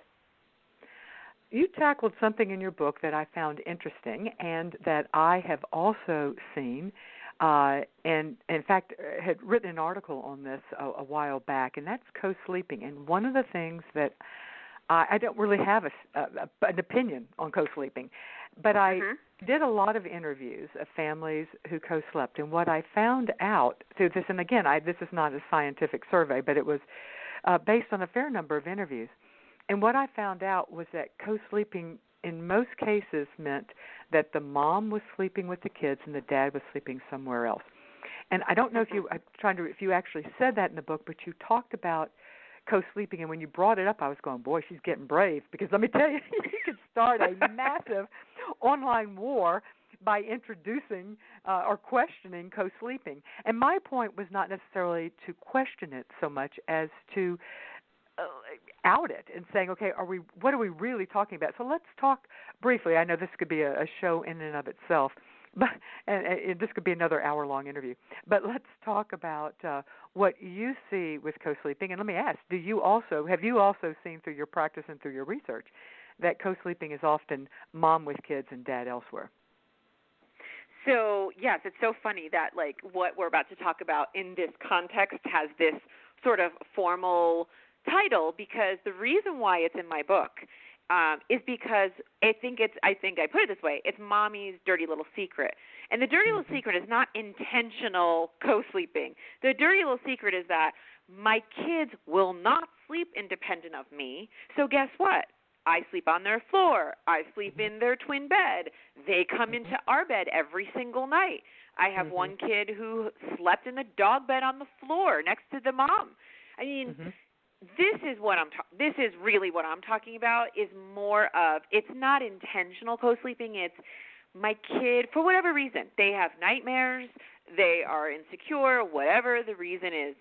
You tackled something in your book that I found interesting and that I have also seen and in fact had written an article on this a while back, and that's co-sleeping. And one of the things that I don't really have an opinion on co-sleeping, but I did a lot of interviews of families who co-slept, and what I found out through this, and again, this is not a scientific survey, but it was based on a fair number of interviews, and what I found out was that co-sleeping in most cases meant that the mom was sleeping with the kids and the dad was sleeping somewhere else. And I don't know if you actually said that in the book, but you talked about co-sleeping, and when you brought it up, I was going, boy, she's getting brave, because let me tell you, you could start a massive online war by introducing or questioning co-sleeping. And my point was not necessarily to question it so much as to out it and saying, okay, what are we really talking about? So let's talk briefly. I know this could be a show in and of itself, but and this could be another hour-long interview. But let's talk about what you see with co-sleeping. And let me ask, have you also seen through your practice and through your research that co-sleeping is often mom with kids and dad elsewhere? So, yes, it's so funny that like what we're about to talk about in this context has this sort of formal title, because the reason why it's in my book is because I think I put it this way: it's mommy's dirty little secret. And the dirty little secret is not intentional co-sleeping. The dirty little secret is that my kids will not sleep independent of me. So guess what? I sleep on their floor. I sleep in their twin bed. They come into our bed every single night. I have one kid who slept in the dog bed on the floor next to the mom. I mean, this is really what I'm talking about, is more of, it's not intentional co-sleeping. It's my kid, for whatever reason, they have nightmares, they are insecure, whatever the reason is.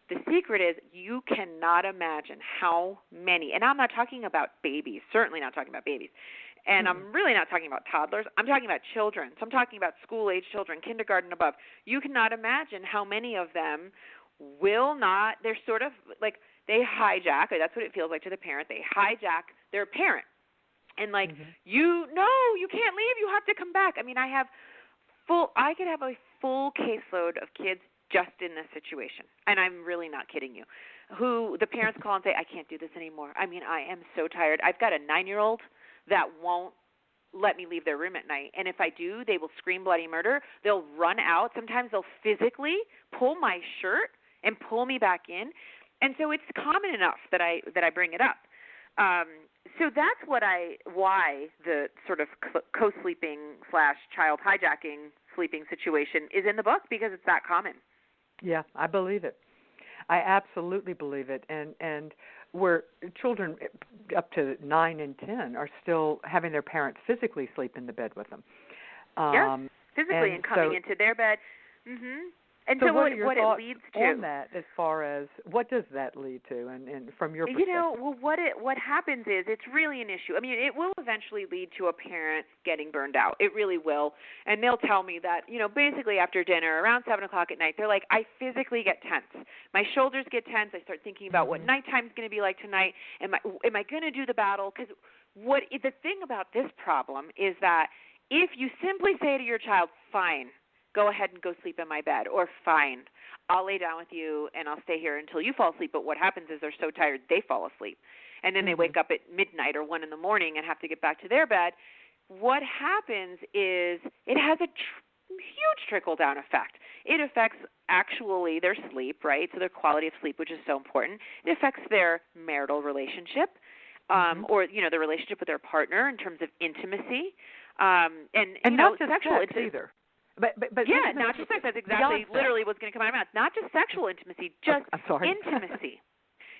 The secret is you cannot imagine how many, and I'm not talking about babies, certainly not talking about babies, and I'm really not talking about toddlers. I'm talking about children. So I'm talking about school-age children, kindergarten above. You cannot imagine how many of them will not, they're sort of like, they hijack, or that's what it feels like to the parent, they hijack their parent. And like, you can't leave, you have to come back. I mean, I could have a full caseload of kids just in this situation, and I'm really not kidding you, who the parents call and say, I can't do this anymore. I mean, I am so tired. I've got a 9-year-old that won't let me leave their room at night. And if I do, they will scream bloody murder. They'll run out. Sometimes they'll physically pull my shirt and pull me back in. And so it's common enough that I bring it up. So that's why the sort of co-sleeping / child hijacking sleeping situation is in the book, because it's that common. Yeah, I believe it. I absolutely believe it. And where children up to 9 and 10 are still having their parents physically sleep in the bed with them. Yes, physically, and coming into their bed. Mm-hmm. And so what are your what thoughts it leads to on that, as far as what does that lead to, and from your perspective? What happens is it's really an issue. I mean, it will eventually lead to a parent getting burned out. It really will. And they'll tell me that, basically after dinner, around 7 o'clock at night, they're like, I physically get tense. My shoulders get tense. I start thinking about what nighttime's going to be like tonight. Am I going to do the battle? Because the thing about this problem is that if you simply say to your child, fine, go ahead and go sleep in my bed, or fine, I'll lay down with you and I'll stay here until you fall asleep. But what happens is they're so tired they fall asleep. And then they wake up at midnight or 1 in the morning and have to get back to their bed. What happens is it has a huge trickle-down effect. It affects actually their sleep, right? So their quality of sleep, which is so important. It affects their marital relationship, or, the relationship with their partner in terms of intimacy. And not just sexual sex either. But yeah, not just sex. That's exactly literally what's going to come out of my mouth. Not just sexual intimacy, just intimacy.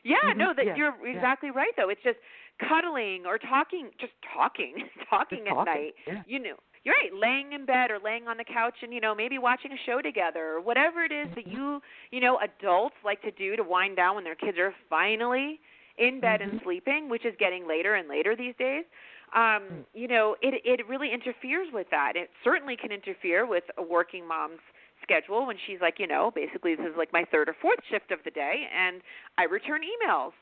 Yeah, no, you're exactly right, though. It's just cuddling or talking at night. Yeah. You're right, laying in bed or laying on the couch and, maybe watching a show together or whatever it is that adults like to do to wind down when their kids are finally in bed and sleeping, which is getting later and later these days. It really interferes with that. It certainly can interfere with a working mom's schedule when she's like, basically this is like my third or fourth shift of the day, and I return emails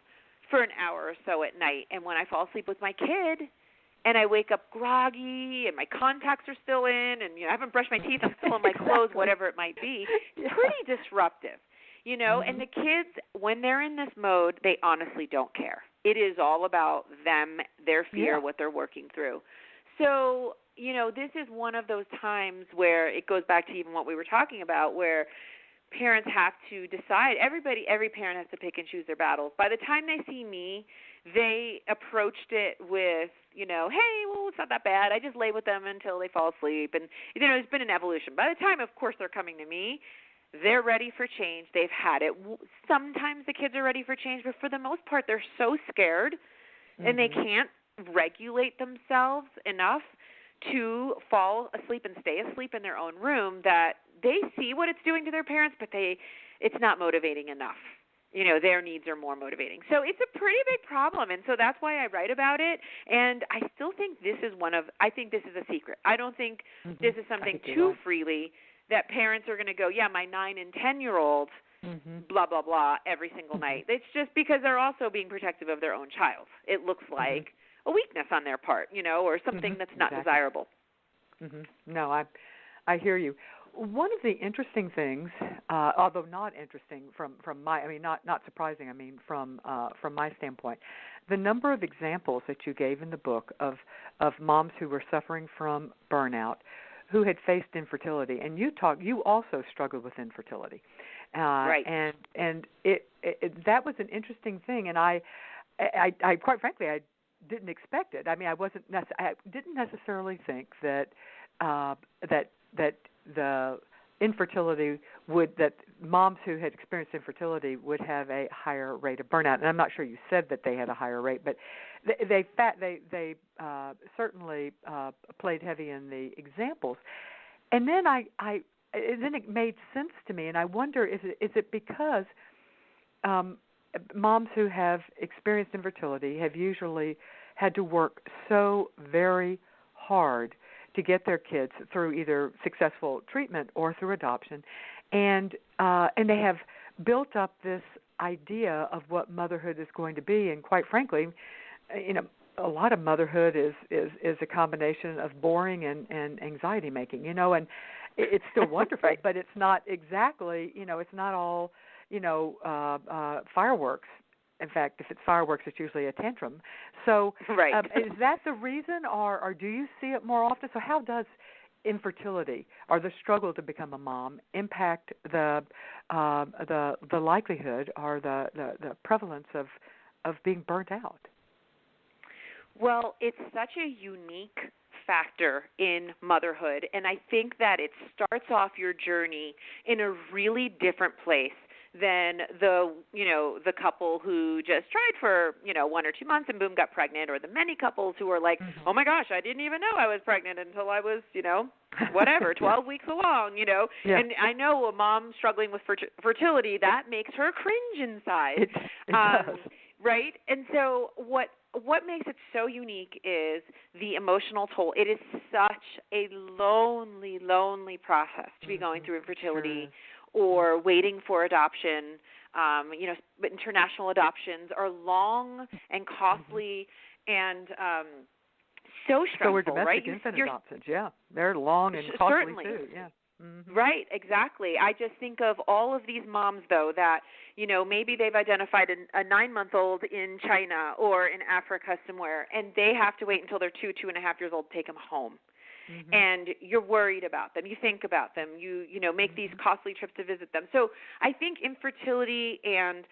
for an hour or so at night. And when I fall asleep with my kid and I wake up groggy and my contacts are still in and, I haven't brushed my teeth, I'm still in my clothes, whatever it might be, pretty disruptive. And the kids, when they're in this mode, they honestly don't care. It is all about them, their fear, what they're working through. So, this is one of those times where it goes back to even what we were talking about, where parents have to decide. Every parent has to pick and choose their battles. By the time they see me, they approached it with, hey, well, it's not that bad. I just lay with them until they fall asleep. And, there's been an evolution. By the time, of course, they're coming to me, they're ready for change. They've had it. Sometimes the kids are ready for change, but for the most part, they're so scared and they can't regulate themselves enough to fall asleep and stay asleep in their own room that they see what it's doing to their parents, but it's not motivating enough. Their needs are more motivating. So it's a pretty big problem, and so that's why I write about it. And I still think this is I think this is a secret. I don't think this is something too freely that parents are going to go, yeah, my 9 and 10-year-old, blah, blah, blah, every single night. It's just because they're also being protective of their own child. It looks like a weakness on their part, or something that's not desirable. No, I hear you. One of the interesting things, although not interesting from my, not surprising, from my standpoint, the number of examples that you gave in the book of moms who were suffering from burnout, who had faced infertility, and you also struggled with infertility, right? And it that was an interesting thing, and I quite frankly I didn't expect it. I didn't necessarily think that the infertility that moms who had experienced infertility would have a higher rate of burnout. And I'm not sure you said that they had a higher rate, but they certainly played heavy in the examples. And then then it made sense to me, and I wonder is it because moms who have experienced infertility have usually had to work so very hard to get their kids through either successful treatment or through adoption, and they have built up this idea of what motherhood is going to be. And quite frankly, a lot of motherhood is a combination of boring and anxiety making, and it's still wonderful, right. But it's not exactly, it's not all, fireworks. In fact, if it's fireworks, it's usually a tantrum. So Right. is that the reason, or do you see it more often? So how does infertility or the struggle to become a mom impact the likelihood or the prevalence of being burnt out? Well, it's such a unique factor in motherhood, and I think that it starts off your journey in a really different place than the couple who just tried for 1 or 2 months and boom, got pregnant, or the many couples who are like, oh my gosh, I didn't even know I was pregnant until I was whatever 12 weeks along. Yeah. And I know a mom struggling with fertility, that makes her cringe inside. It does. Right? And so what makes it so unique is the emotional toll. It is such a lonely, lonely process to be going through infertility or waiting for adoption. But international adoptions are long and costly and so stressful, So were domestic right? infant adoptions, yeah. They're long and costly certainly. too, yeah. Mm-hmm. Right, exactly. I just think of all of these moms, though, that, maybe they've identified a 9-month-old in China or in Africa somewhere, and they have to wait until they're 2.5 years old to take them home. Mm-hmm. And you're worried about them. You think about them. You make these costly trips to visit them. So I think infertility and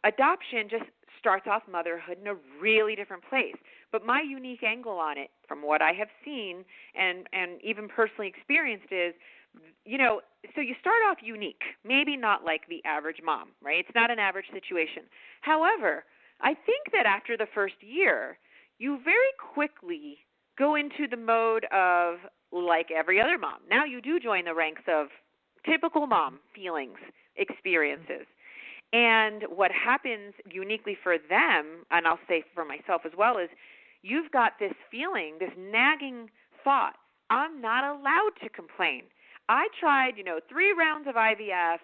adoption just starts off motherhood in a really different place. But my unique angle on it, from what I have seen and even personally experienced, is, so you start off unique, maybe not like the average mom, right? It's not an average situation. However, I think that after the first year, you very quickly go into the mode of like every other mom. Now you do join the ranks of typical mom feelings, experiences. And what happens uniquely for them, and I'll say for myself as well, is you've got this feeling, this nagging thought, I'm not allowed to complain. I tried, 3 rounds of IVF.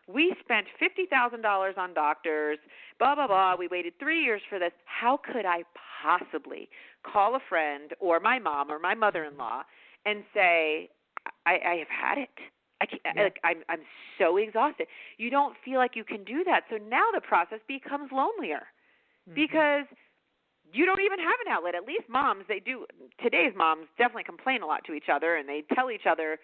We spent $50,000 on doctors, blah, blah, blah. We waited 3 years for this. How could I possibly call a friend or my mom or my mother-in-law and say, I have had it? I'm so exhausted. You don't feel like you can do that. So now the process becomes lonelier because you don't even have an outlet. At least moms, they do. Today's moms definitely complain a lot to each other, and they tell each other,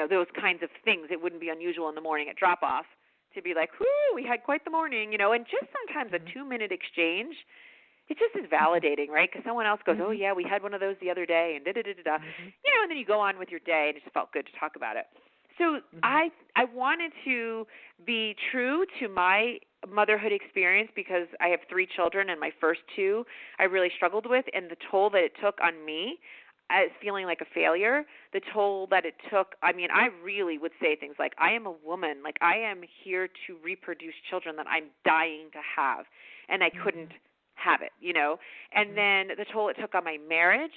those kinds of things. It wouldn't be unusual in the morning at drop-off to be like, whoo, we had quite the morning, and just sometimes a 2-minute exchange, it just is validating, right? Because someone else goes, oh, yeah, we had one of those the other day, and da-da-da-da-da. And then you go on with your day, and it just felt good to talk about it. So I wanted to be true to my motherhood experience because I have 3 children, and my first 2 I really struggled with, and the toll that it took on me as feeling like a failure, the toll that it took, I really would say things like, I am a woman, like I am here to reproduce children that I'm dying to have, and I couldn't have it, and then the toll it took on my marriage.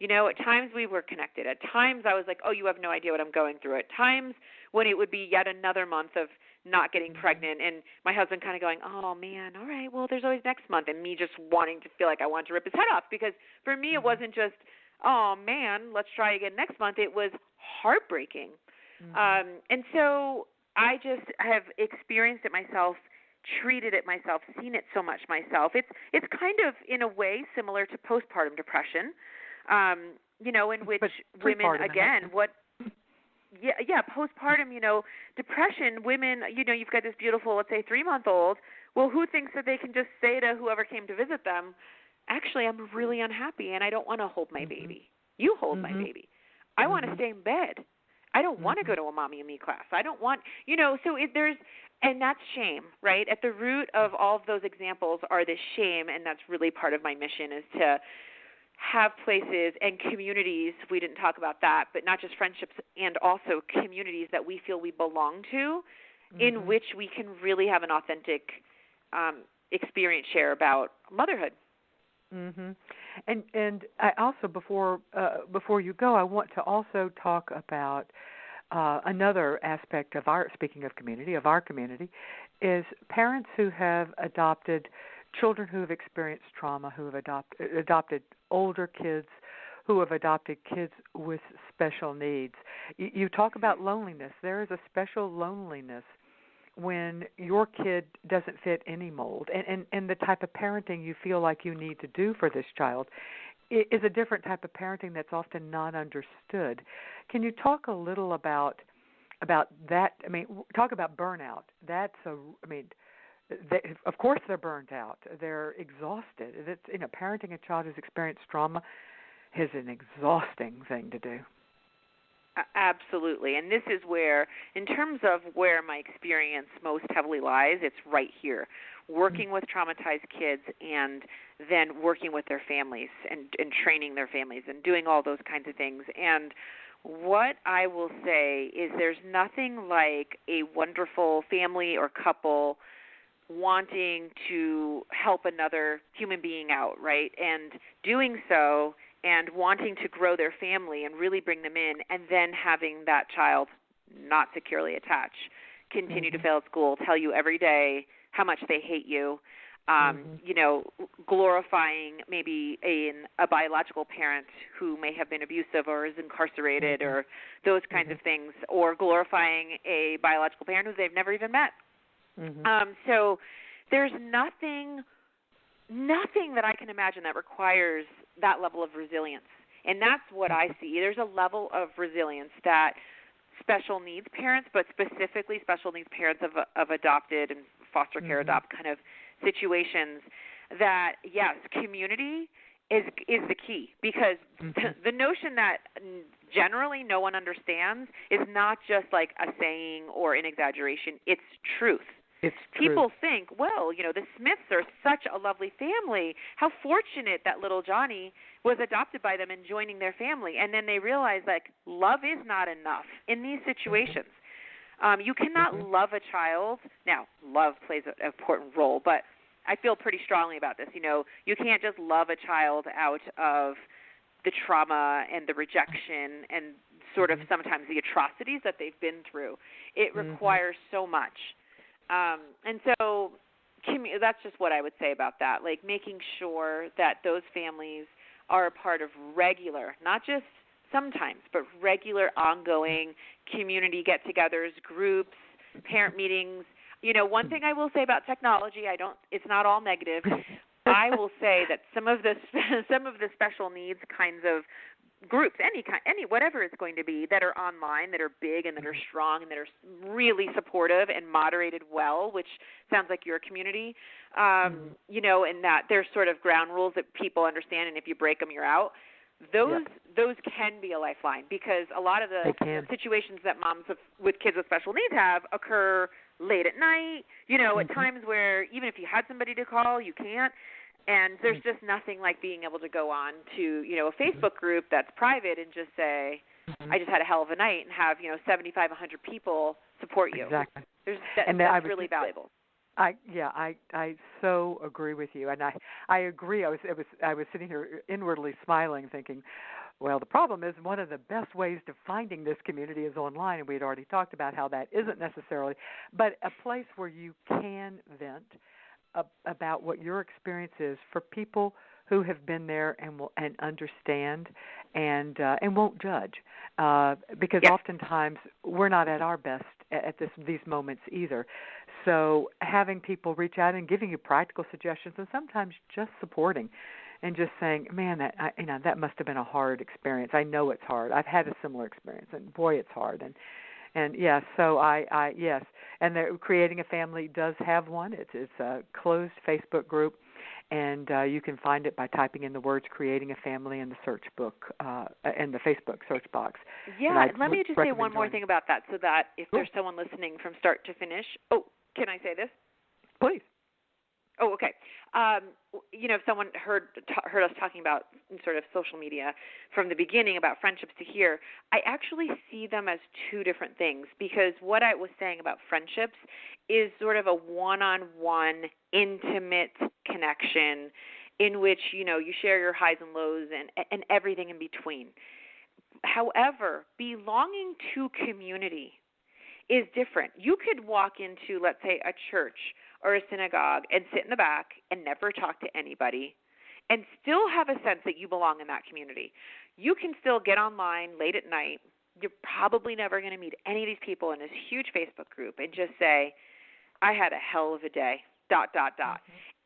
At times we were connected. At times I was like, oh, you have no idea what I'm going through. At times when it would be yet another month of not getting pregnant and my husband kind of going, oh, man, all right, well, there's always next month, and me just wanting to feel like I wanted to rip his head off because for me it wasn't just, oh, man, let's try again next month. It was heartbreaking. And so I just have experienced it myself, treated it myself, seen it so much myself. It's kind of, in a way, similar to postpartum depression. In which women, again, postpartum, depression, women, you've got this beautiful, let's say, 3-month-old. Well, who thinks that they can just say to whoever came to visit them, actually, I'm really unhappy and I don't want to hold my baby. You hold my baby. I want to stay in bed. I don't want to go to a mommy and me class. I don't want, and that's shame, right? At the root of all of those examples are this shame, and that's really part of my mission is to have places and communities, we didn't talk about that, but not just friendships, and also communities that we feel we belong to, in which we can really have an authentic experience share about motherhood. And I also, before you go, I want to also talk about another aspect of speaking of community, is parents who have adopted children who have experienced trauma, who have adopted older kids, who have adopted kids with special needs. You talk about loneliness. There is a special loneliness when your kid doesn't fit any mold, and the type of parenting you feel like you need to do for this child is a different type of parenting that's often not understood. Can you talk a little about that? I mean, talk about burnout. Of course they're burnt out. They're exhausted. Parenting a child who's experienced trauma is an exhausting thing to do. Absolutely. And this is where, in terms of where my experience most heavily lies, it's right here. Working with traumatized kids and then working with their families and training their families and doing all those kinds of things. And what I will say is there's nothing like a wonderful family or couple wanting to help another human being out, right? And doing so and wanting to grow their family and really bring them in, and then having that child not securely attached, continue to fail at school, tell you every day how much they hate you, glorifying maybe a biological parent who may have been abusive or is incarcerated or those kinds of things, or glorifying a biological parent who they've never even met. So there's nothing that I can imagine that requires that level of resilience. And that's what I see. There's a level of resilience that special needs parents, but specifically special needs parents of adopted and foster care adopt kind of situations, that, yes, community is the key, because the notion that generally no one understands is not just like a saying or an exaggeration. It's truth. People think, well, the Smiths are such a lovely family. How fortunate that little Johnny was adopted by them and joining their family. And then they realize, like, love is not enough in these situations. You cannot love a child. Now, love plays an important role, but I feel pretty strongly about this. You can't just love a child out of the trauma and the rejection and sort of sometimes the atrocities that they've been through. It requires so much. And so that's just what I would say about that, like making sure that those families are a part of regular, not just sometimes, but regular ongoing community get-togethers, groups, parent meetings. One thing I will say about technology, it's not all negative. I will say that some of the special needs kinds of groups, any whatever it's going to be, that are online, that are big and that are strong and that are really supportive and moderated well, which sounds like your community, and that there's sort of ground rules that people understand, and if you break them, you're out. Those can be a lifeline, because a lot of the situations that moms with kids with special needs have occur late at night, at times where even if you had somebody to call, you can't. And there's just nothing like being able to go on to, a Facebook group that's private and just say, I just had a hell of a night, and have, 75, 100 people support you. Exactly. That's really valuable. I so agree with you, and I agree. I was sitting here inwardly smiling, thinking, well, the problem is one of the best ways to finding this community is online, and we had already talked about how that isn't necessarily, but a place where you can vent about what your experience is for people who have been there and understand and won't judge, because oftentimes we're not at our best at these moments either. So having people reach out and giving you practical suggestions, and sometimes just supporting and just saying, man, that must have been a hard experience. I know it's hard. I've had a similar experience, and boy, it's hard. And yes, so I yes, and Creating a Family does have one. It's a closed Facebook group, and you can find it by typing in the words "Creating a Family" in the search book in the Facebook search box. Yeah, let me just say one more thing about that, so that if there's someone listening from start to finish. Oh, can I say this? Please. Oh, okay. If someone heard us talking about sort of social media from the beginning about friendships to here, I actually see them as two different things, because what I was saying about friendships is sort of a one-on-one, intimate connection in which, you share your highs and lows and everything in between. However, belonging to community is different. You could walk into, let's say, a church or a synagogue and sit in the back and never talk to anybody and still have a sense that you belong in that community. You can still get online late at night. You're probably never going to meet any of these people in this huge Facebook group and just say, I had a hell of a day, ...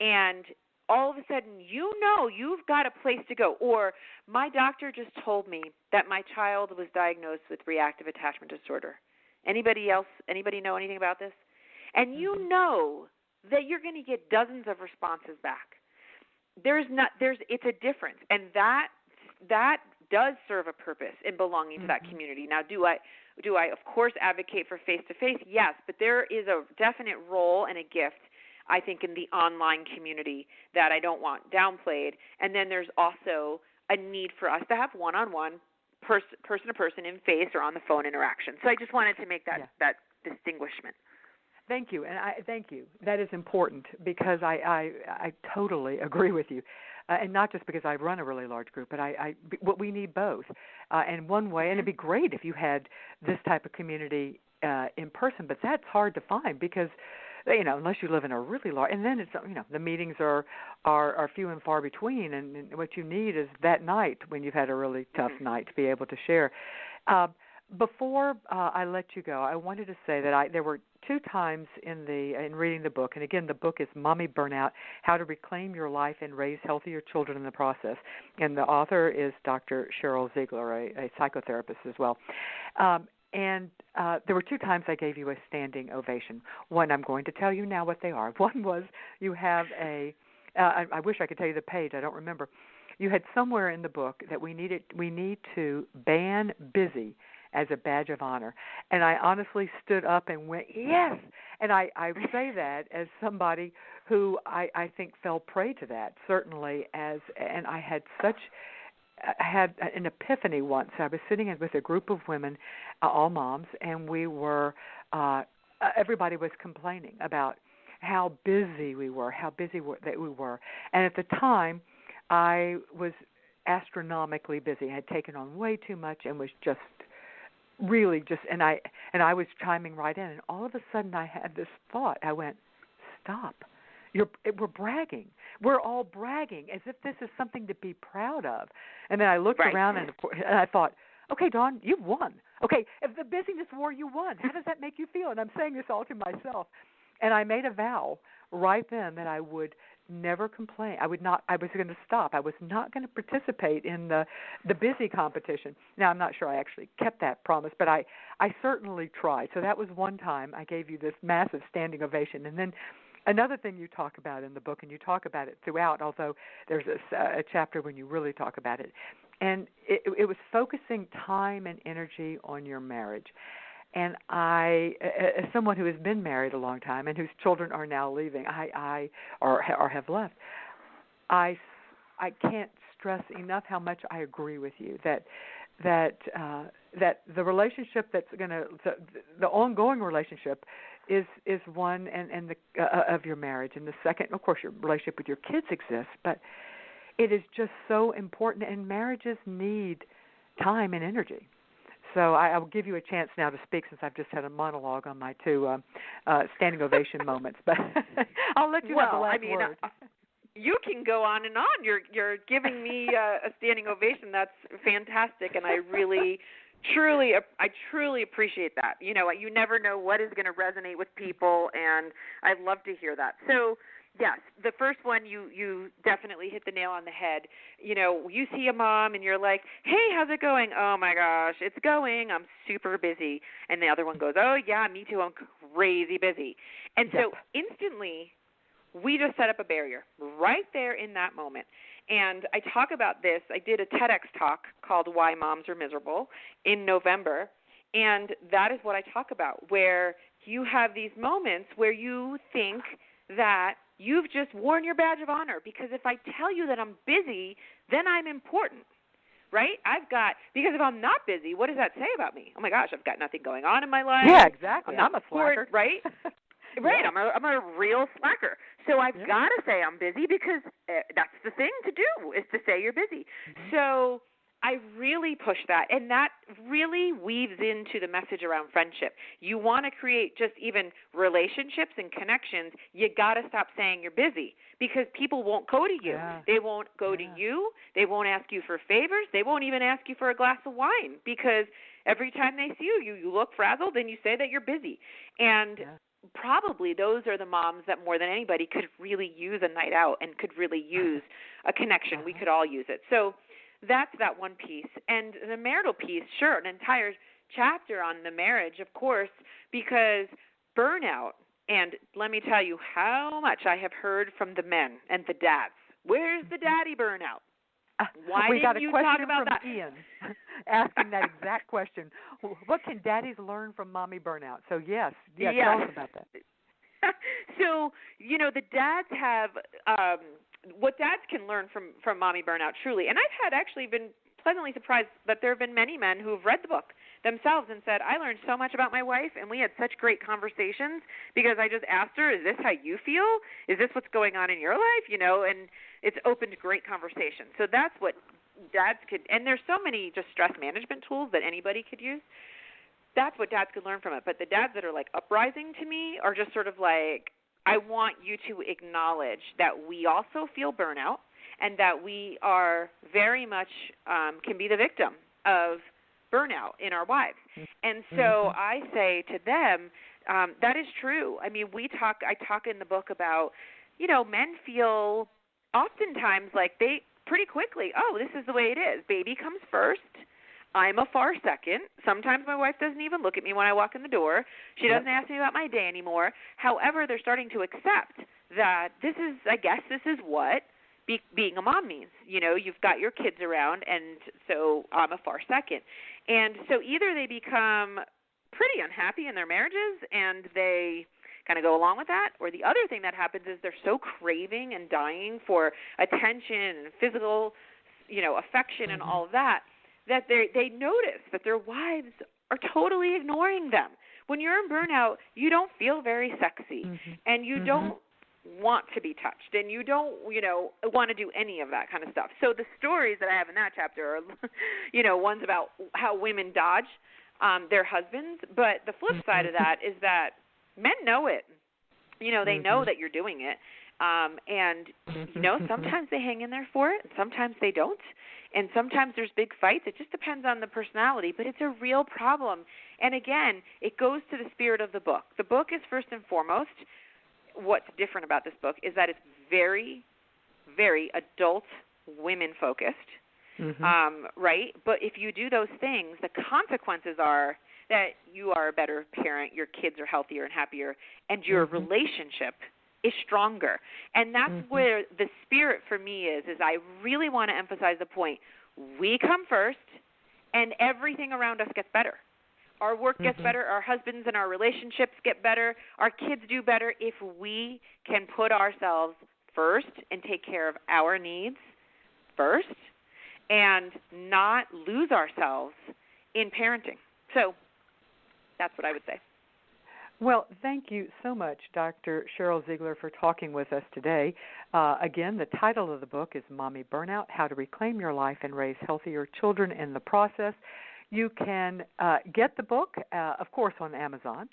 And all of a sudden, you've got a place to go. Or my doctor just told me that my child was diagnosed with reactive attachment disorder. Anybody know anything about this? And you know that you're going to get dozens of responses back. It's a difference. And that does serve a purpose in belonging to that community. Now, do I of course advocate for face-to-face? Yes, but there is a definite role and a gift, I think, in the online community that I don't want downplayed. And then there's also a need for us to have one-on-one, person-to-person in face or on the phone interaction. So I just wanted to make that distinguishment. Thank you, and thank you. That is important because I totally agree with you, and not just because I run a really large group, but we need both. And one way, and it'd be great if you had this type of community in person, but that's hard to find because, unless you live in a really large, and then it's the meetings are few and far between, and what you need is that night when you've had a really tough night to be able to share. Before I let you go, I wanted to say that there were 2 times in reading the book, and again, the book is Mommy Burnout: How to Reclaim Your Life and Raise Healthier Children in the Process, and the author is Dr. Cheryl Ziegler, a psychotherapist as well. And there were 2 times I gave you a standing ovation. One, I'm going to tell you now what they are. One was you have I wish I could tell you the page, I don't remember. You had somewhere in the book that we need to ban busy as a badge of honor. And I honestly stood up and went, yes! And I say that as somebody who I think fell prey to that, certainly, and I had an epiphany once. I was sitting with a group of women, all moms, and we were, everybody was complaining about how busy we were, that we were. And at the time, I was astronomically busy. I had taken on way too much and was just really and I was chiming right in, and all of a sudden I had this thought. I went, stop. We're bragging. We're all bragging as if this is something to be proud of. And then I looked around and I thought, okay, Dawn, you've won. Okay, if the busyness war, you won. How does that make you feel? And I'm saying this all to myself. And I made a vow right then that I would never complain. I was going to stop. I was not going to participate in the busy competition. Now, I'm not sure I actually kept that promise, but I certainly tried. So that was one time I gave you this massive standing ovation. And then another thing you talk about in the book, and you talk about it throughout, although there's a chapter when you really talk about it, and it was focusing time and energy on your marriage. And I, as someone who has been married a long time and whose children are now leaving, or have left, I can't stress enough how much I agree with you that the relationship the ongoing relationship is one and of your marriage, and the second, of course, your relationship with your kids exists, but it is just so important, and marriages need time and energy. So I will give you a chance now to speak, since I've just had a monologue on my 2 standing ovation moments. But I'll let you have the last word. You can go on and on. You're giving me a standing ovation. That's fantastic, and I truly appreciate that. You never know what is going to resonate with people, and I love to hear that. So, yes, the first one, you definitely hit the nail on the head. You see a mom and you're like, hey, how's it going? Oh, my gosh, it's going. I'm super busy. And the other one goes, oh, yeah, me too. I'm crazy busy. And so instantly we just set up a barrier right there in that moment. And I talk about this. I did a TEDx talk called Why Moms Are Miserable in November. And that is what I talk about, where you have these moments where you think that you've just worn your badge of honor, because if I tell you that I'm busy, then I'm important, right? Because if I'm not busy, what does that say about me? Oh my gosh, I've got nothing going on in my life. Yeah, exactly. I'm a slacker, right? Right. I'm a real slacker. So I've got to say I'm busy, because that's the thing to do, is to say you're busy. So I really push that, and that really weaves into the message around friendship. You want to create just even relationships and connections, you got to stop saying you're busy, because people won't go to you. Yeah. They won't go to you. They won't ask you for favors. They won't even ask you for a glass of wine, because every time they see you, you look frazzled and you say that you're busy. And probably those are the moms that more than anybody could really use a night out and could really use a connection. We could all use it. So that's that one piece. And the marital piece, sure, an entire chapter on the marriage, of course, because burnout, and let me tell you how much I have heard from the men and the dads. Where's the daddy burnout? Why didn't you talk about that? We got a question from Ian asking that exact question. What can daddies learn from mommy burnout? So, yes. Tell us about that. So, the dads have what dads can learn from mommy burnout, truly. And I've had actually been pleasantly surprised that there have been many men who have read the book themselves and said, I learned so much about my wife, and we had such great conversations because I just asked her, is this how you feel? Is this what's going on in your life? And it's opened great conversation. So that's what dads could, and there's so many just stress management tools that anybody could use. That's what dads could learn from it. But the dads that are like uprising to me are just sort of like, I want you to acknowledge that we also feel burnout and that we are very much can be the victim of burnout in our wives. And so I say to them, that is true. I mean, I talk in the book about, men feel oftentimes like they pretty quickly, oh, this is the way it is. Baby comes first. I'm a far second. Sometimes my wife doesn't even look at me when I walk in the door. She doesn't ask me about my day anymore. However, they're starting to accept that this is what being a mom means. You've got your kids around, and so I'm a far second. And so either they become pretty unhappy in their marriages and they kind of go along with that, or the other thing that happens is they're so craving and dying for attention and physical, affection and all of that, that they notice that their wives are totally ignoring them. When you're in burnout, you don't feel very sexy, and you don't want to be touched, and you don't, want to do any of that kind of stuff. So the stories that I have in that chapter are, ones about how women dodge their husbands, but the flip side of that is that men know it. They know that you're doing it, and, sometimes they hang in there for it, and sometimes they don't, and sometimes there's big fights. It just depends on the personality, but it's a real problem. And again, it goes to the spirit of the book. The book is first and foremost, what's different about this book is that it's very, very adult, women-focused, right? But if you do those things, the consequences are that you are a better parent, your kids are healthier and happier, and your relationship is stronger. And that's where the spirit for me is I really want to emphasize the point. We come first, and everything around us gets better. Our work gets better, our husbands and our relationships get better, our kids do better if we can put ourselves first and take care of our needs first and not lose ourselves in parenting. So that's what I would say. Well, thank you so much, Dr. Cheryl Ziegler, for talking with us today. Again, the title of the book is Mommy Burnout, How to Reclaim Your Life and Raise Healthier Children in the Process. You can get the book, of course, on Amazon.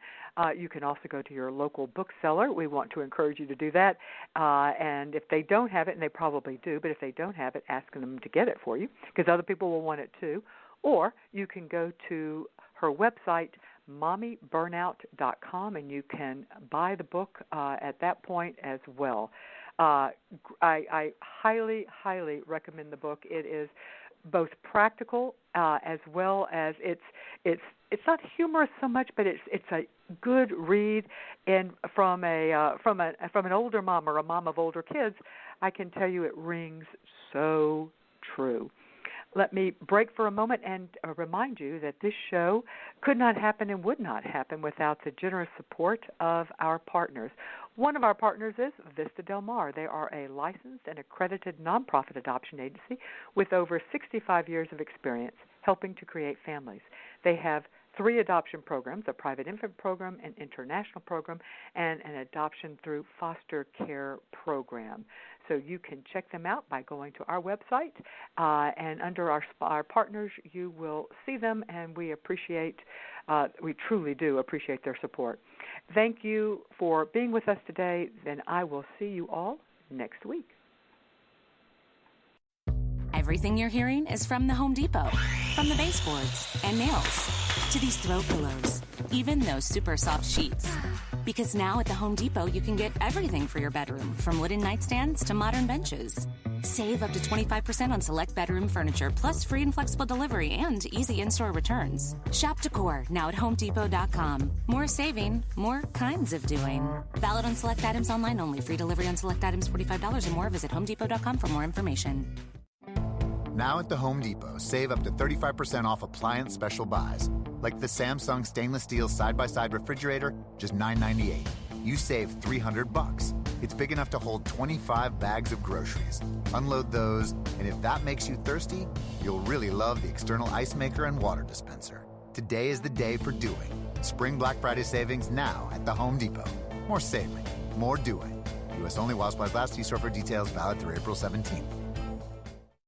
You can also go to your local bookseller. We want to encourage you to do that. And if they don't have it, and they probably do, but if they don't have it, ask them to get it for you because other people will want it too. Or you can go to her website, mommyburnout.com, and you can buy the book at that point as well. I highly, highly recommend the book. It is both practical as well as it's not humorous so much, but it's a good read. And from an older mom or a mom of older kids, I can tell you it rings so true. Let me break for a moment and remind you that this show could not happen and would not happen without the generous support of our partners. One of our partners is Vista Del Mar. They are a licensed and accredited nonprofit adoption agency with over 65 years of experience helping to create families. They have 3 adoption programs, a private infant program, an international program, and an adoption through foster care program. So you can check them out by going to our website, and under our partners, you will see them, and we truly do appreciate their support. Thank you for being with us today, and I will see you all next week. Everything you're hearing is from the Home Depot. From the baseboards and nails to these throw pillows, even those super soft sheets. Because now at the Home Depot, you can get everything for your bedroom, from wooden nightstands to modern benches. Save up to 25% on select bedroom furniture, plus free and flexible delivery and easy in-store returns. Shop decor now at HomeDepot.com. More saving, more kinds of doing. Valid on select items online only. Free delivery on select items $45 or more. Visit HomeDepot.com for more information. Now at the Home Depot, save up to 35% off appliance special buys. Like the Samsung stainless steel side-by-side refrigerator, just $9.98. You save $300. It's big enough to hold 25 bags of groceries. Unload those, and if that makes you thirsty, you'll really love the external ice maker and water dispenser. Today is the day for doing. Spring Black Friday savings now at the Home Depot. More saving, more doing. U.S. only while supplies last. See store for details. Valid through April 17th.